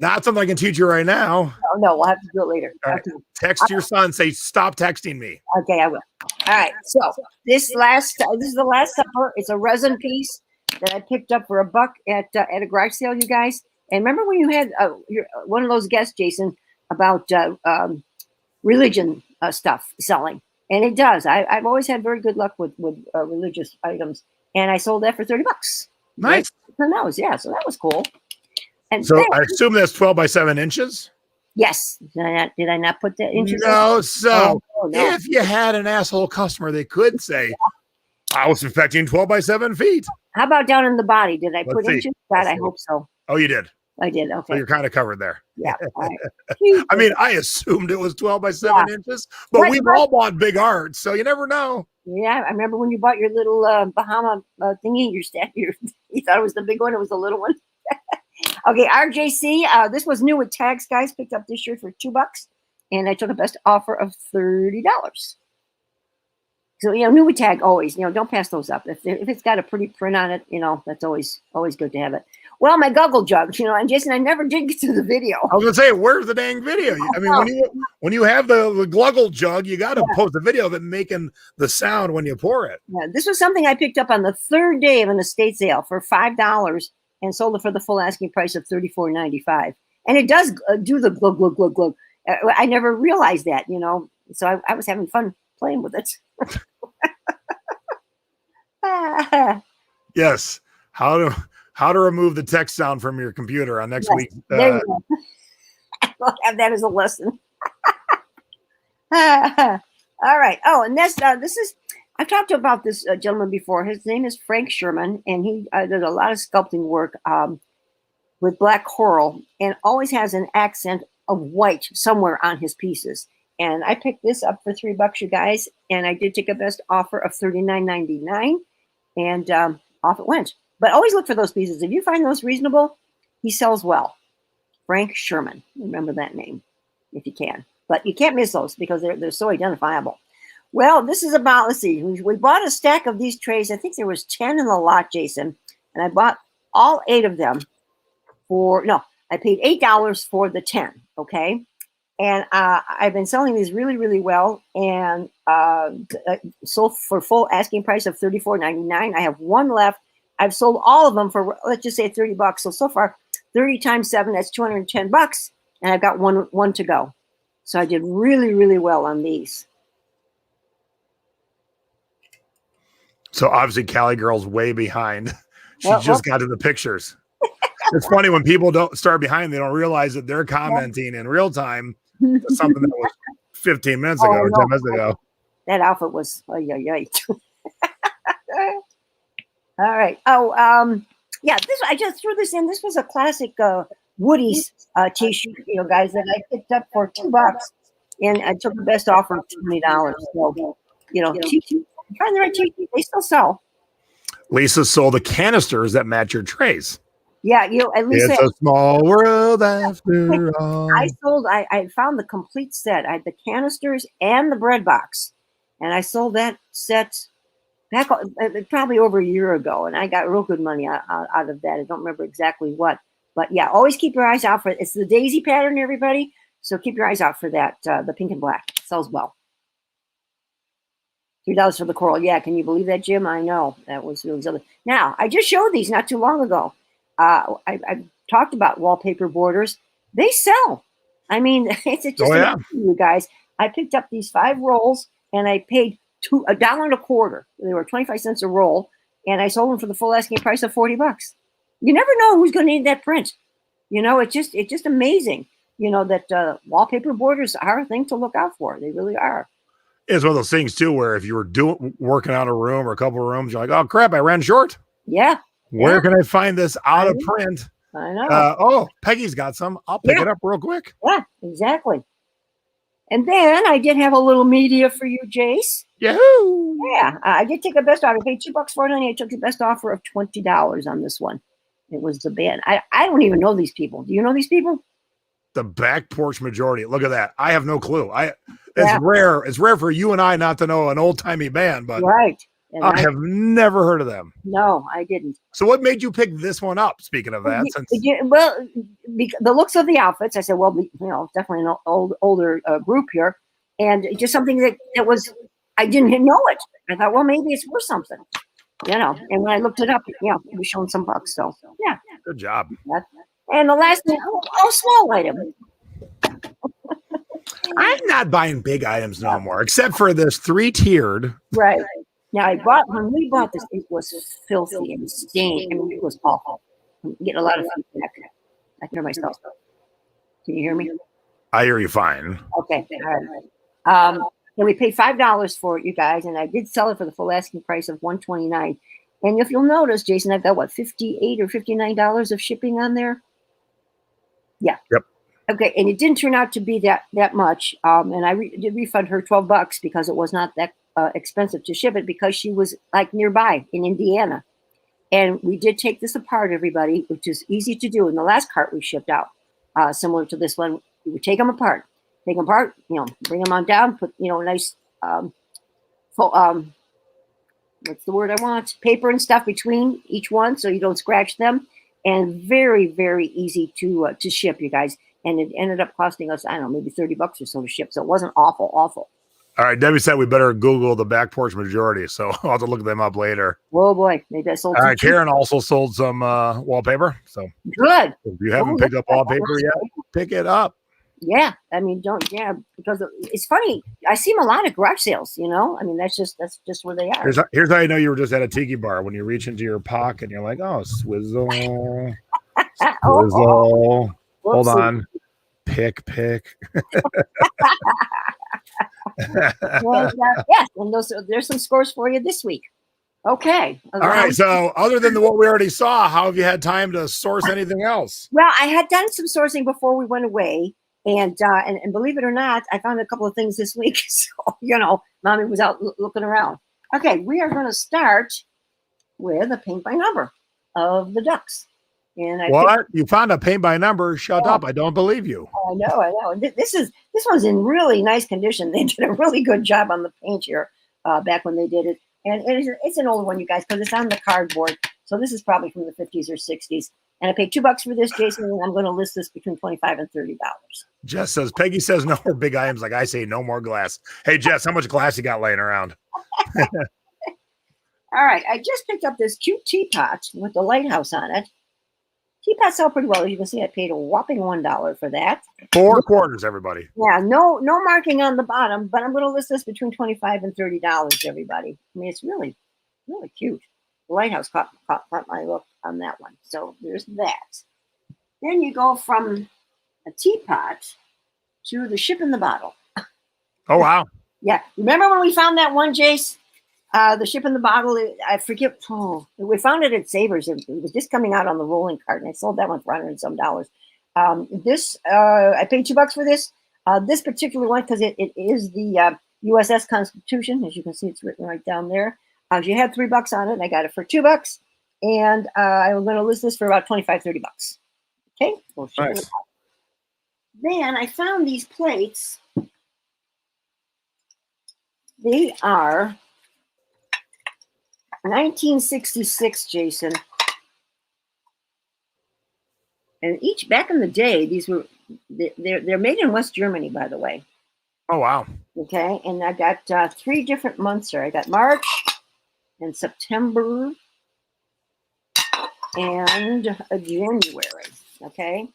Not something I can teach you right now. Oh, no, we'll have to do it later. All right. Text your son. Say, stop texting me. Okay, I will. All right. So this is the last supper. It's a resin piece that I picked up for $1 at a garage sale, you guys. And remember when you had one of those guests, Jason, about religion stuff selling? And it does. I've always had very good luck with religious items. And I sold that for $30. Nice. For those, yeah. So that was cool. And so I assume that's 12 by 7 inches. Yes. Did I not put that inches? No. So no. if you had an asshole customer, they could say, I was expecting 12 by 7 feet. How about down in the body? Did I Let's put see. inches? God, I hope so. Oh, you did. I did. Okay. So you're kind of covered there. Yeah. All right. I mean, I assumed it was 12 by 7 inches, but Right, we've all bought big art, so you never know. Yeah, I remember when you bought your little Bahama thingy, you thought it was the big one. It was the little one. Okay, RJC. This was new with tags, guys. Picked up this shirt for $2, and I took a best offer of $30. So new with tag always. Don't pass those up. If it's got a pretty print on it, that's always good to have it. Well, my goggle jug, and Jason, I never did get to the video. I was gonna say, where's the dang video? I mean, when you have the gluggle jug, you got to post a video of it making the sound when you pour it. Yeah, this was something I picked up on the third day of an estate sale for $5 and sold it for the full asking price of $34.95. And it does do the glug glug glug glug. I never realized that, So I was having fun playing with it. Yes. How to remove the text sound from your computer on next week. There you go. I'll have that as a lesson. All right. Oh, and this is, I've talked about this gentleman before. His name is Frank Sherman, and he does a lot of sculpting work with black coral and always has an accent of white somewhere on his pieces. And I picked this up for $3, you guys, and I did take a best offer of $39.99, and off it went. But always look for those pieces. If you find those reasonable, he sells well. Frank Sherman. Remember that name if you can. But you can't miss those because they're so identifiable. Well, this is about, let's see. We bought a stack of these trays. I think there was 10 in the lot, Jason. And I bought all 8 of them I paid $8 for the 10, okay? And I've been selling these really, really well, and sold for full asking price of $34.99. I have 1 left. I've sold all of them for, let's just say, $30. So far, 30 times 7, that's $210, and I've got one to go. So I did really, really well on these. So obviously, Cali Girl's way behind. She just got to the pictures. It's funny when people don't start behind, they don't realize that they're commenting in real time to something that was 15 minutes ago or 10 minutes ago. That outfit was, All right. Oh, yeah, I just threw this in. This was a classic Woody's t-shirt, guys, that I picked up for $2, and I took the best offer of $20. So, find the right t-shirt, they still sell. Lisa sold the canisters that match your trays. Yeah, at least it's a small world after all. I found the complete set. I had the canisters and the bread box, and I sold that set back probably over a year ago, and I got real good money out of that. I don't remember exactly what, but yeah, always keep your eyes out for it. It's the daisy pattern, everybody. So keep your eyes out for that. The pink and black sells well. $3 for the coral. Yeah, can you believe that, Jim? I know that was really something. Now I just showed these not too long ago. I talked about wallpaper borders. They sell. I mean, it's just you guys. I picked up these 5 rolls, and I paid $1.25. They were 25 cents a roll, and I sold them for the full asking price of $40. You never know who's going to need that print. It's just amazing. That wallpaper borders are a thing to look out for. They really are. It's one of those things too, where if you were working on a room or a couple of rooms, you're like, oh crap, I ran short. Yeah. Where can I find this out of print? I know. Oh, Peggy's got some. I'll pick it up real quick. Yeah, exactly. And then I did have a little media for you, Jace. Yahoo! Yeah, I did take a best offer. I paid $2 for it, and I took the best offer of $20 on this one. It was the band. I don't even know these people. Do you know these people? The Back Porch Majority. Look at that. I have no clue. It's rare. It's rare for you and I not to know an old timey band, but right. And I have never heard of them. No, I didn't. So what made you pick this one up? Speaking of that, the looks of the outfits, I said, well, definitely an older group here, and just something that was, I didn't know it. I thought, well, maybe it's worth something, And when I looked it up, it was showing some bucks. So yeah, good job. And the last thing, small item. I'm not buying big items no more, except for this 3-tiered. Right. Now, when we bought this, it was filthy and stained. I mean, it was awful. I'm getting a lot of feedback. I can hear myself. Can you hear me? I hear you fine. Okay. All right. And we paid $5 for it, you guys, and I did sell it for the full asking price of $129. And if you'll notice, Jason, I've got $58 or $59 of shipping on there. Yeah. Yep. Okay, and it didn't turn out to be that much. And I did refund her $12 because it was not that expensive to ship it, because she was like nearby in Indiana. And we did take this apart, everybody, which is easy to do. In the last cart we shipped out, similar to this one, we would take them apart, bring them on down, put nice what's the word I want? Paper and stuff between each one so you don't scratch them. And very, very easy to ship, you guys. And it ended up costing us, I don't know, maybe $30 or so to ship. So it wasn't awful. All right, Debbie said we better Google the Back Porch Majority, so I'll have to look them up later. Oh boy, maybe I sold. All right, Karen also sold some wallpaper. So good. If you haven't picked up wallpaper yet, pick it up. Yeah, I mean, because it's funny. I see them a lot at garage sales. I mean, that's just where they are. Here's how you know you were just at a tiki bar, when you reach into your pocket and you're like, oh, swizzle, swizzle. Hold on, pick. Well, yes, and there's some scores for you this week. Okay. All right. So other than what we already saw, how have you had time to source anything else? Well, I had done some sourcing before we went away. And believe it or not, I found a couple of things this week. So, Mommy was out looking around. Okay, we are going to start with a paint by number of the ducks. And you found a paint by number? Shut up! I don't believe you. I know. This one's in really nice condition. They did a really good job on the paint here back when they did it. And it's an old one, you guys, because it's on the cardboard. So this is probably from the 50s or 60s. And I paid $2 for this, Jason, and I'm going to list this between $25 and $30. Jess says, Peggy says no more big items. Like I say, no more glass. Hey, Jess, how much glass you got laying around? All right. I just picked up this cute teapot with the lighthouse on it. Teapots sell pretty well. As you can see, I paid a whopping $1 for that. 4 quarters, everybody. Yeah, no marking on the bottom, but I'm going to list this between $25 and $30, everybody. I mean, it's really, really cute. The lighthouse caught my look on that one. So there's that. Then you go from a teapot to the ship in the bottle. Oh, wow. Yeah. Remember when we found that one, Jace? The ship in the bottle, I forget. Oh, we found it at Savers. It was just coming out on the rolling cart, and I sold that one for $100 and some. This, I paid $2 for this. This particular one, because it is the USS Constitution. As you can see, it's written right down there. She had $3 on it, and I got it for $2. And I'm going to list this for about $25, $30. Okay. We'll nice. Then I found these plates. They are 1966, Jason. And each back in the day, these were they're made in West Germany, by the way. Oh wow. Okay, and I got 3 different months here. I got March and September and January. Okay,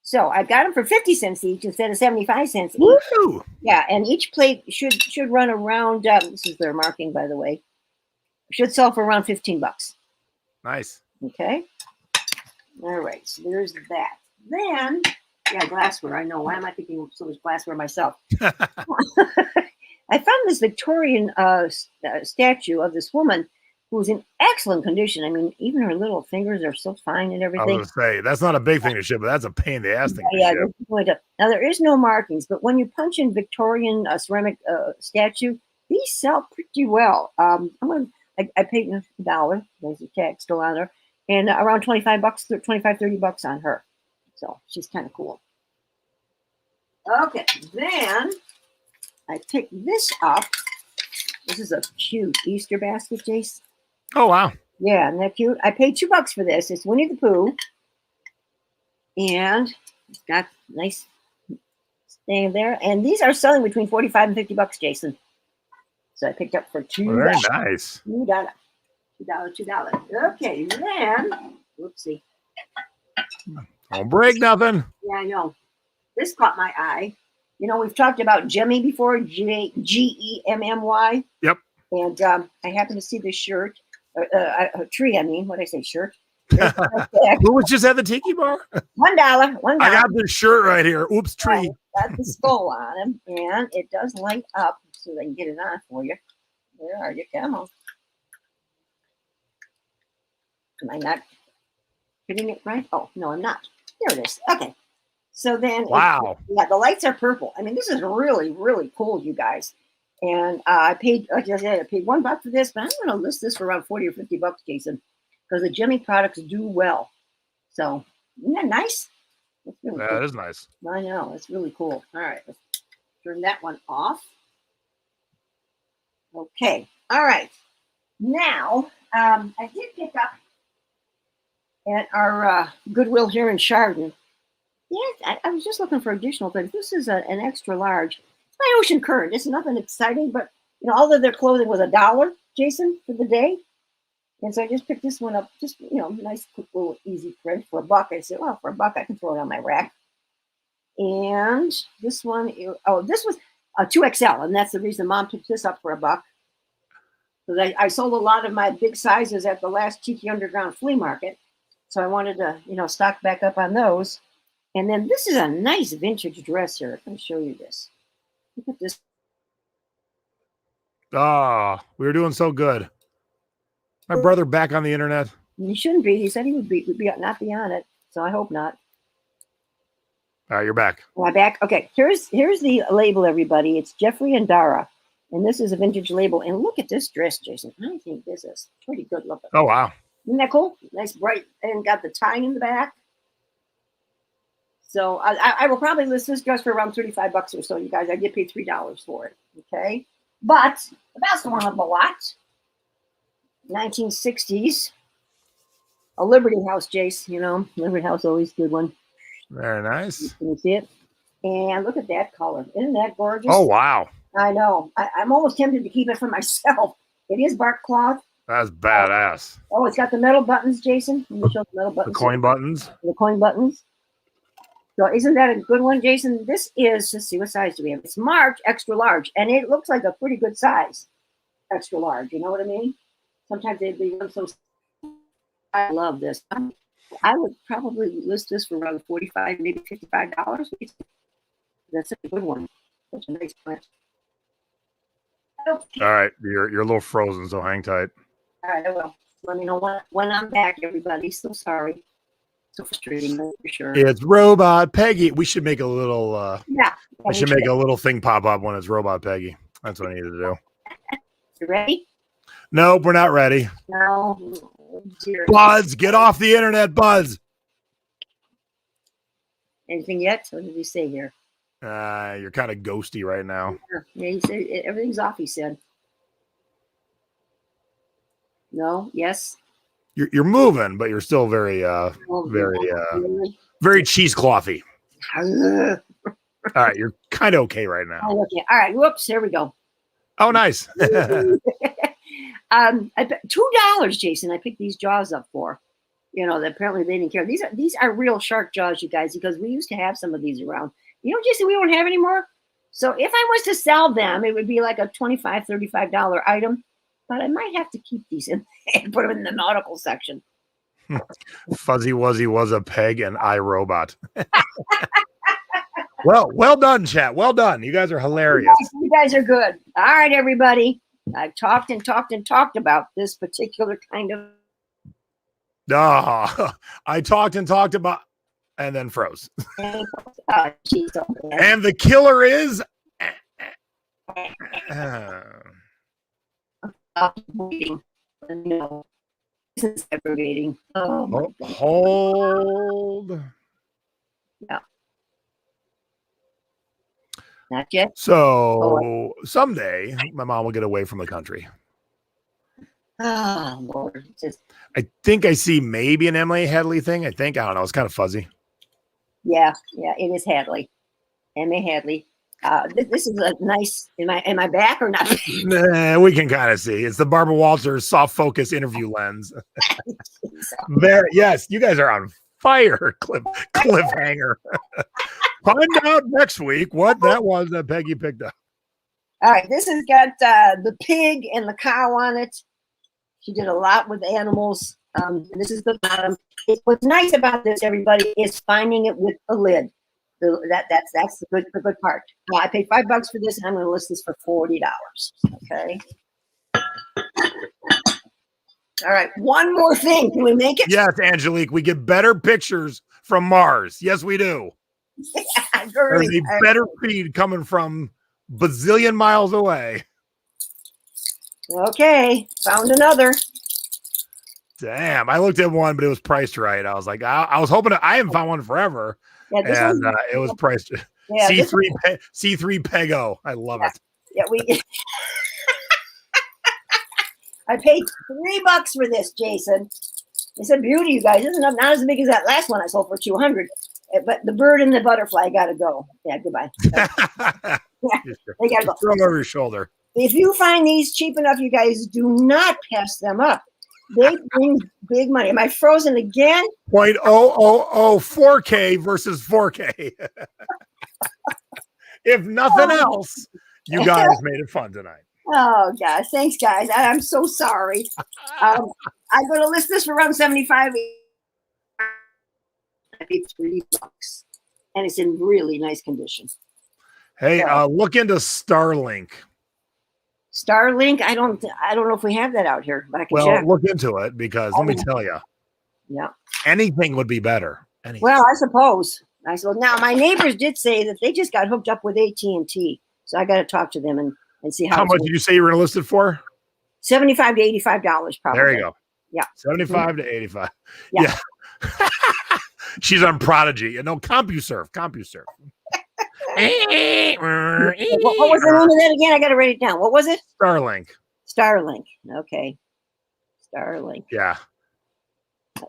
So I got them for 50 cents each instead of 75 cents each. Woo! Yeah, and each plate should run around. This is their marking, by the way. Should sell for around $15. Nice. Okay. All right. So there's that. Then, yeah, glassware. I know. Why am I thinking of so much glassware myself? I found this Victorian statue of this woman who was in excellent condition. I mean, even her little fingers are still fine and I everything. was gonna say that's not a big thing to ship, but that's a pain in the ass thing to Yeah, ship. now there is no markings, but when you punch in Victorian ceramic statue, these sell pretty well. I paid $1. There's a tag still on there, and around $25, $25-$30 on her. So she's kind of cool. Okay, then I picked this up. This is a cute Easter basket, Jace. Oh wow. Yeah, isn't that cute? I paid $2 for this. It's Winnie the Pooh. And it's got nice thing there. And these are selling between $45 and $50, Jason. So I picked up for $2. Very nice. $2. Okay, then, whoopsie. Don't break nothing. Yeah, I know. This caught my eye. You know, we've talked about Gemmy before, Gemmy. Yep. And I happened to see this shirt, a tree, I mean. What did I say, shirt? Who was just at the tiki bar? $1. $1. I got this shirt right here. Oops, tree. Got the skull on him, and it does light up, so they can get it on for you. Where are you? Come on. Am I not hitting it right? Oh, no, I'm not. There it is. Okay. So then, Wow. Yeah, the lights are purple. I mean, this is really, really cool, you guys. And I paid, like I said, I paid $1 for this, but I'm going to list this for around 40 or $50, Jason, because the Gemmy products do well. So, isn't that nice? That's really cool. That is nice. I know. It's really cool. All right. Let's turn that one off. Okay. All right. Now, I did pick up at our Goodwill here in Chardon. Yeah, I was just looking for additional things. This is an extra large. It's my Ocean Current. It's nothing exciting, but you know, all of their clothing was $1, Jason, for the day. And so I just picked this one up, just, you know, nice, quick, little, easy print for $1. I said, well, for $1, I can throw it on my rack. And this one, oh, this was a 2XL, and that's the reason Mom picked this up for $1. Because I sold a lot of my big sizes at the last Tiki Underground flea market. So I wanted to, you know, stock back up on those. And then this is a nice vintage dress here. Let me show you this. Look at this. Oh, we were doing so good. My brother back on the internet. He shouldn't be. He said he would be not be on it. So I hope not. All right, you're back. Am I back? Okay. Here's the label, everybody. It's Jeffrey and Dara. And this is a vintage label. And look at this dress, Jason. I think this is pretty good looking. Oh, wow. Isn't that cool? Nice, bright, and got the tie in the back. So I will probably list this dress for around $35 or so, you guys. I did pay $3 for it, okay? But the best one of the lot, 1960s, a Liberty House, Jace. You know, Liberty House, always a good one. Very nice. Can you see it? And look at that color. Isn't that gorgeous? Oh, wow. I know. I'm almost tempted to keep it for myself. It is bark cloth. That's badass. Oh, it's got the metal buttons, Jason. Let me show the metal buttons. The coin buttons. The coin buttons. So isn't that a good one, Jason? This is, let's see, what size do we have? It's marked extra large, and it looks like a pretty good size, extra large. You know what I mean? Sometimes they run so. I love this. I would probably list this for around $45, maybe $55. That's a good one. Such a nice print. Okay. All right, you're a little frozen, so hang tight. All right, I will. Let me know when I'm back, everybody. So sorry. So frustrating, for sure. It's Robot Peggy. We should make a little. Yeah. I should make a little thing pop up when it's Robot Peggy. That's what I need to do. You ready? Nope, we're not ready. No. Dear. Buzz, get off the internet, Buzz. Anything yet? What did he say here? You're kind of ghosty right now. Yeah, he said everything's off. He said. No. Yes. You're moving, but you're still very very cheeseclothy. All right, you're kind of okay right now. Oh, okay. All right. Whoops. Here we go. Oh, nice. I bet $2, Jason. I picked these jaws up for. apparently they didn't care. These are real shark jaws, you guys, because we used to have some of these around. Jason, we don't have anymore. So if I was to sell them, it would be like a $25, $35 item. But I might have to keep these in and put them in the nautical section. Fuzzy Wuzzy was a peg and iRobot. Well done, chat. Well done. You guys are hilarious. You guys are good. All right, everybody. I've talked and talked and talked about this particular kind of. I talked and talked about, and then froze. And the killer is. Waiting. No, this is aggravating. Oh, hold. Yeah. Not yet. So someday my mom will get away from the country. Oh, Lord. I think I see maybe an Emily Hadley thing. I don't know. It's kind of fuzzy. Yeah, it is Hadley. Emma Hadley. This is a nice. Am I back or not? Nah, we can kind of see. It's the Barbara Walters soft focus interview lens. Yes, you guys are on fire. Cliffhanger. Find out next week what that was that Peggy picked up. All right, this has got the pig and the cow on it. She did a lot with animals. This is the bottom. What's nice about this, everybody, is finding it with a lid. That's the good part. I paid $5 for this, and I'm going to list this for $40. Okay. All right. One more thing. Can we make it? Yes, Angelique. We get better pictures from Mars. Yes, we do. Yeah, there's a better feed coming from bazillion miles away. Okay. Found another. Damn. I looked at one, but it was priced right. I was like, I was hoping I haven't found one forever. Yeah, and it was priced. Yeah, C3 Pego. I love it. Yeah, I paid $3 for this, Jason. It's a beauty, you guys. It's not as big as that last one I sold for $200. But the bird and the butterfly got to go. Yeah, goodbye. Yeah, they got to go. Throw them over your shoulder. If you find these cheap enough, you guys do not pass them up. They bring big money. Am I frozen again? 0.0004K versus 4K. If nothing else, you guys made it fun tonight. Oh, gosh. Thanks, guys. I'm so sorry. I'm going to list this for around $75. I paid $3. And it's in really nice condition. Hey, look into Starlink. Starlink, I don't know if we have that out here, but I can check. Look into it because let me tell you. Yeah. Anything would be better. Anything. Well, I suppose. Now my neighbors did say that they just got hooked up with AT&T. So I got to talk to them and see how much did you say you were going to list it for? $75 to $85 probably. There you go. Yeah. 75 to 85. Yeah. She's on Prodigy. CompuServe. What was the name of that again? I got to write it down. What was it? Starlink. Okay. Starlink. Yeah.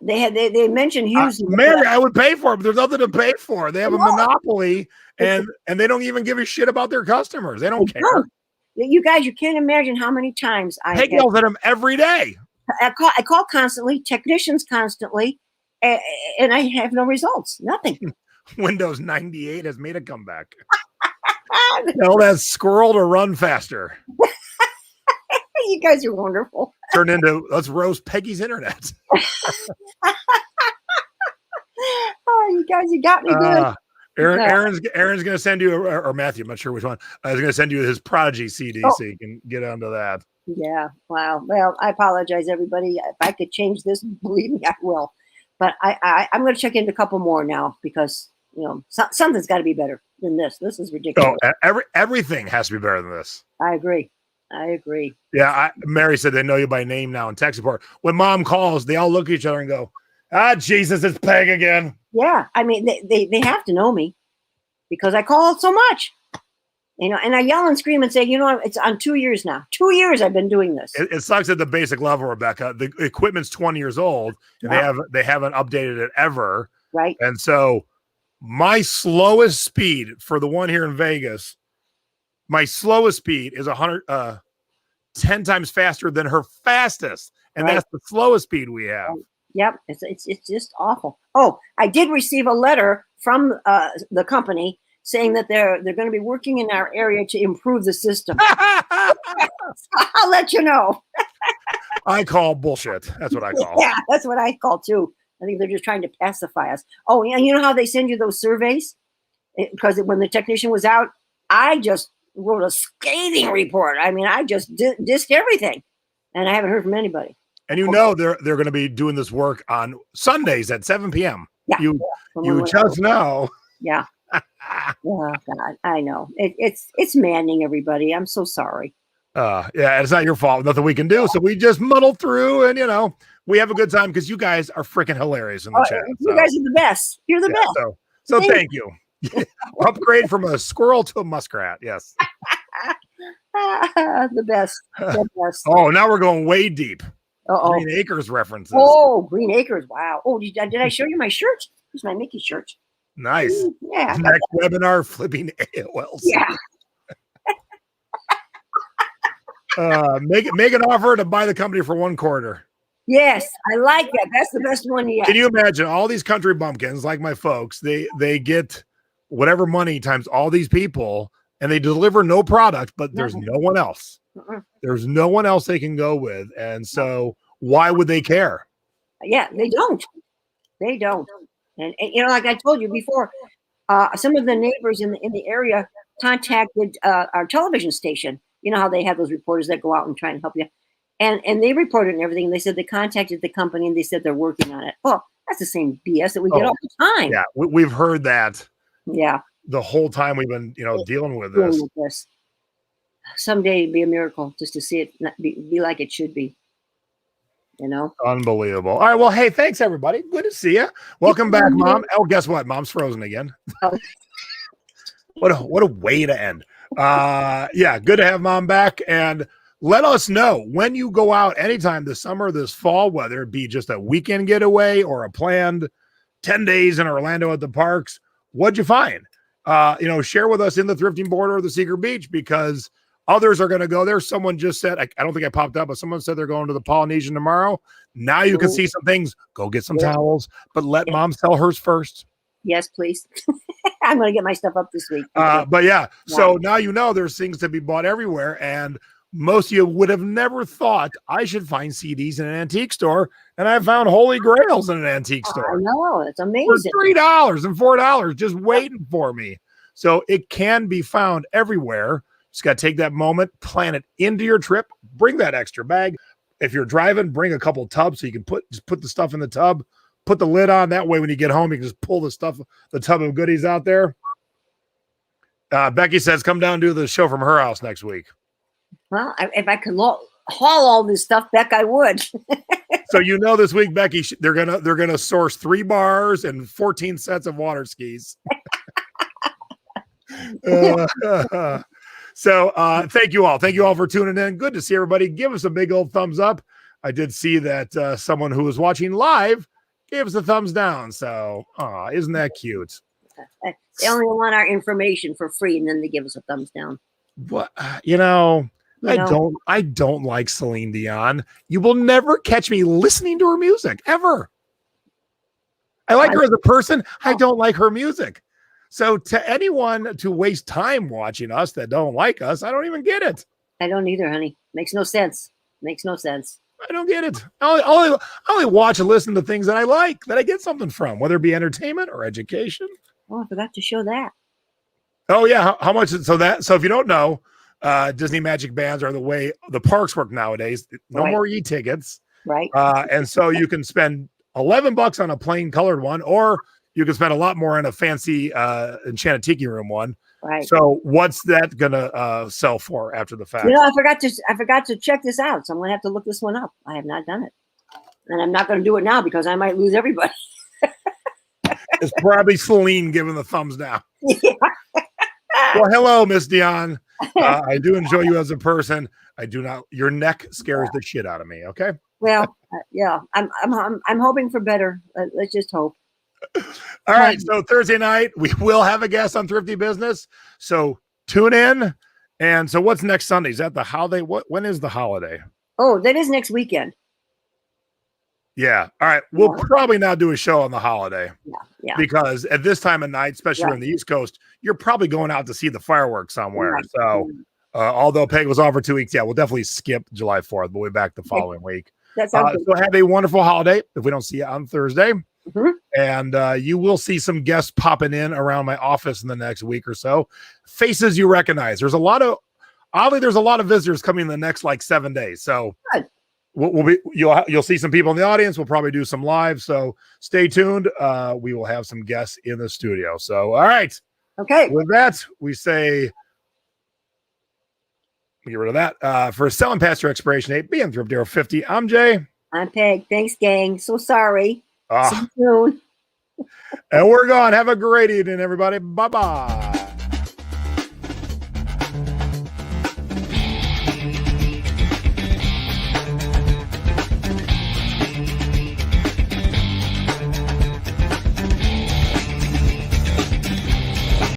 They mentioned Hughes. Mary, I would pay for it, but there's nothing to pay for. They have a monopoly, and they don't even give a shit about their customers. They don't care. You guys, you can't imagine how many times I yells at them every day. I call constantly, technicians constantly, and I have no results. Nothing. Windows 98 has made a comeback. Tell that squirrel to run faster. You guys are wonderful. Turn into let's roast Peggy's internet. Oh, you guys, you got me good. Aaron's going to send you, or Matthew, I'm not sure which one. I was going to send you his Prodigy CD so you can get onto that. Yeah. Wow. Well, I apologize, everybody. If I could change this, believe me, I will. But I'm going to check into a couple more now because something's got to be better than this. This is ridiculous. Oh, everything has to be better than this. I agree. Yeah, Mary said they know you by name now in tech support. When mom calls, they all look at each other and go, Jesus, it's Peg again. Yeah, I mean, they have to know me because I call it so much. And I yell and scream and say, it's on 2 years now. 2 years I've been doing this. It sucks at the basic level, Rebecca. The equipment's 20 years old. And they haven't updated it ever. Right. And so my slowest speed for the one here in Vegas, my slowest speed is 10 times faster than her fastest. And that's the slowest speed we have. Yep, it's just awful. Oh, I did receive a letter from the company saying that they're going to be working in our area to improve the system. I'll let you know. I call bullshit. That's what I call. Yeah, that's what I call too. I think they're just trying to pacify us. Oh, yeah, you know how they send you those surveys? Because when the technician was out, I just wrote a scathing report. I mean, I just dissed everything, and I haven't heard from anybody. And you know they're going to be doing this work on Sundays at 7 p.m. Yeah, you just know. Yeah. Oh God, I know. It's maddening, everybody. I'm so sorry. Yeah, it's not your fault. Nothing we can do. So we just muddle through, and we have a good time because you guys are freaking hilarious in the chat. You guys are the best. You're the best. So thank you. Upgrade from a squirrel to a muskrat. Yes. The best. The best. Oh, now we're going way deep. Green Acres references. Oh, Green Acres. Wow. Oh, did I show you my shirt? Here's my Mickey shirt. Nice. Yeah. Next webinar, flipping AOLs. Yeah. Make an offer to buy the company for $1/4. Yes, I like that. That's the best one yet. Can you imagine all these country bumpkins like my folks? They get whatever money times all these people, and they deliver no product, but there's no one else. There's no one else they can go with, and so why would they care? Yeah, they don't. They don't. And like I told you before, some of the neighbors in the area contacted our television station. You know how they have those reporters that go out and try and help you, and they reported and everything. They said they contacted the company and they said they're working on it. Well, that's the same BS that we get all the time. Yeah, we've heard that. Yeah, the whole time we've been dealing with this. Someday it'd be a miracle just to see it not be like it should be. Unbelievable. All right. Well, hey, thanks everybody. Good to see you. Welcome back, Mom. Oh, guess what? Mom's frozen again. What a way to end. Yeah, good to have Mom back. And let us know when you go out anytime this summer, this fall, whether it be just a weekend getaway or a planned 10 days in Orlando at the parks. What'd you find? Share with us in the thrifting border or the secret beach, because others are going to go there. Someone just said, I don't think I popped up, but someone said they're going to the Polynesian tomorrow. Now you can see some things. Go get some towels, but let Mom sell hers first. Yes, please. I'm going to get my stuff up this week. But yeah, so now there's things to be bought everywhere. And most of you would have never thought I should find CDs in an antique store. And I found holy grails in an antique store. I know. It's amazing. For $3 and $4 just waiting for me. So it can be found everywhere. Just got to take that moment, plan it into your trip, bring that extra bag. If you're driving, bring a couple tubs so you can put the stuff in the tub, put the lid on. That way, when you get home, you can just pull the tub of goodies out there. Becky says, come down and do the show from her house next week. Well, if I could haul all this stuff, Beck, I would. So this week, Becky, they're gonna source 3 bars and 14 sets of water skis. So thank you all. Thank you all for tuning in. Good to see everybody. Give us a big old thumbs up. I did see that someone who was watching live gave us a thumbs down. So isn't that cute? They only want our information for free, and then they give us a thumbs down. What I don't like Celine Dion. You will never catch me listening to her music ever. I like her as a person. I don't like her music. So to anyone to waste time watching us that don't like us, I don't even get it. I don't either, honey. Makes no sense. Makes no sense. I don't get it. I only watch and listen to things that I like, that I get something from, whether it be entertainment or education. Oh, I forgot to show that. Oh yeah, how much? So if you don't know, Disney Magic Bands are the way the parks work nowadays. No more e-tickets, right? And so you can spend $11 on a plain colored one, or you can spend a lot more on a fancy Enchanted Tiki Room one. Right. So what's that gonna sell for after the fact? I forgot to check this out, so I'm gonna have to look this one up. I have not done it, and I'm not gonna do it now because I might lose everybody. It's probably Celine giving the thumbs down. Yeah. Well, hello, Miss Dion. I do enjoy you as a person. I do not. Your neck scares the shit out of me. Okay. Well, yeah. I'm hoping for better. Let's just hope. All right. So Thursday night we will have a guest on Thrifty Business. So tune in. And so what's next Sunday? Is that the holiday? When is the holiday? Oh, that is next weekend. Yeah. All right. We'll probably not do a show on the holiday. Yeah. Because at this time of night, especially on the East Coast, you're probably going out to see the fireworks somewhere. Right. So, although Peg was on for 2 weeks, we'll definitely skip July 4th. We'll be back the following week. That sounds good. So have a wonderful holiday if we don't see you on Thursday. Mhm. And you will see some guests popping in around my office in the next week or so. Faces you recognize. There's a lot of visitors coming in the next like 7 days. So Good. you'll see some people in the audience. We'll probably do some live. So stay tuned. We will have some guests in the studio. So all right. Okay. With that, we say get rid of that. For selling past your expiration date, being Thrift Hero 50. I'm Jay. I'm Peg. Thanks, gang. So sorry. See you soon. And we're gone. Have a great evening, everybody. Bye-bye.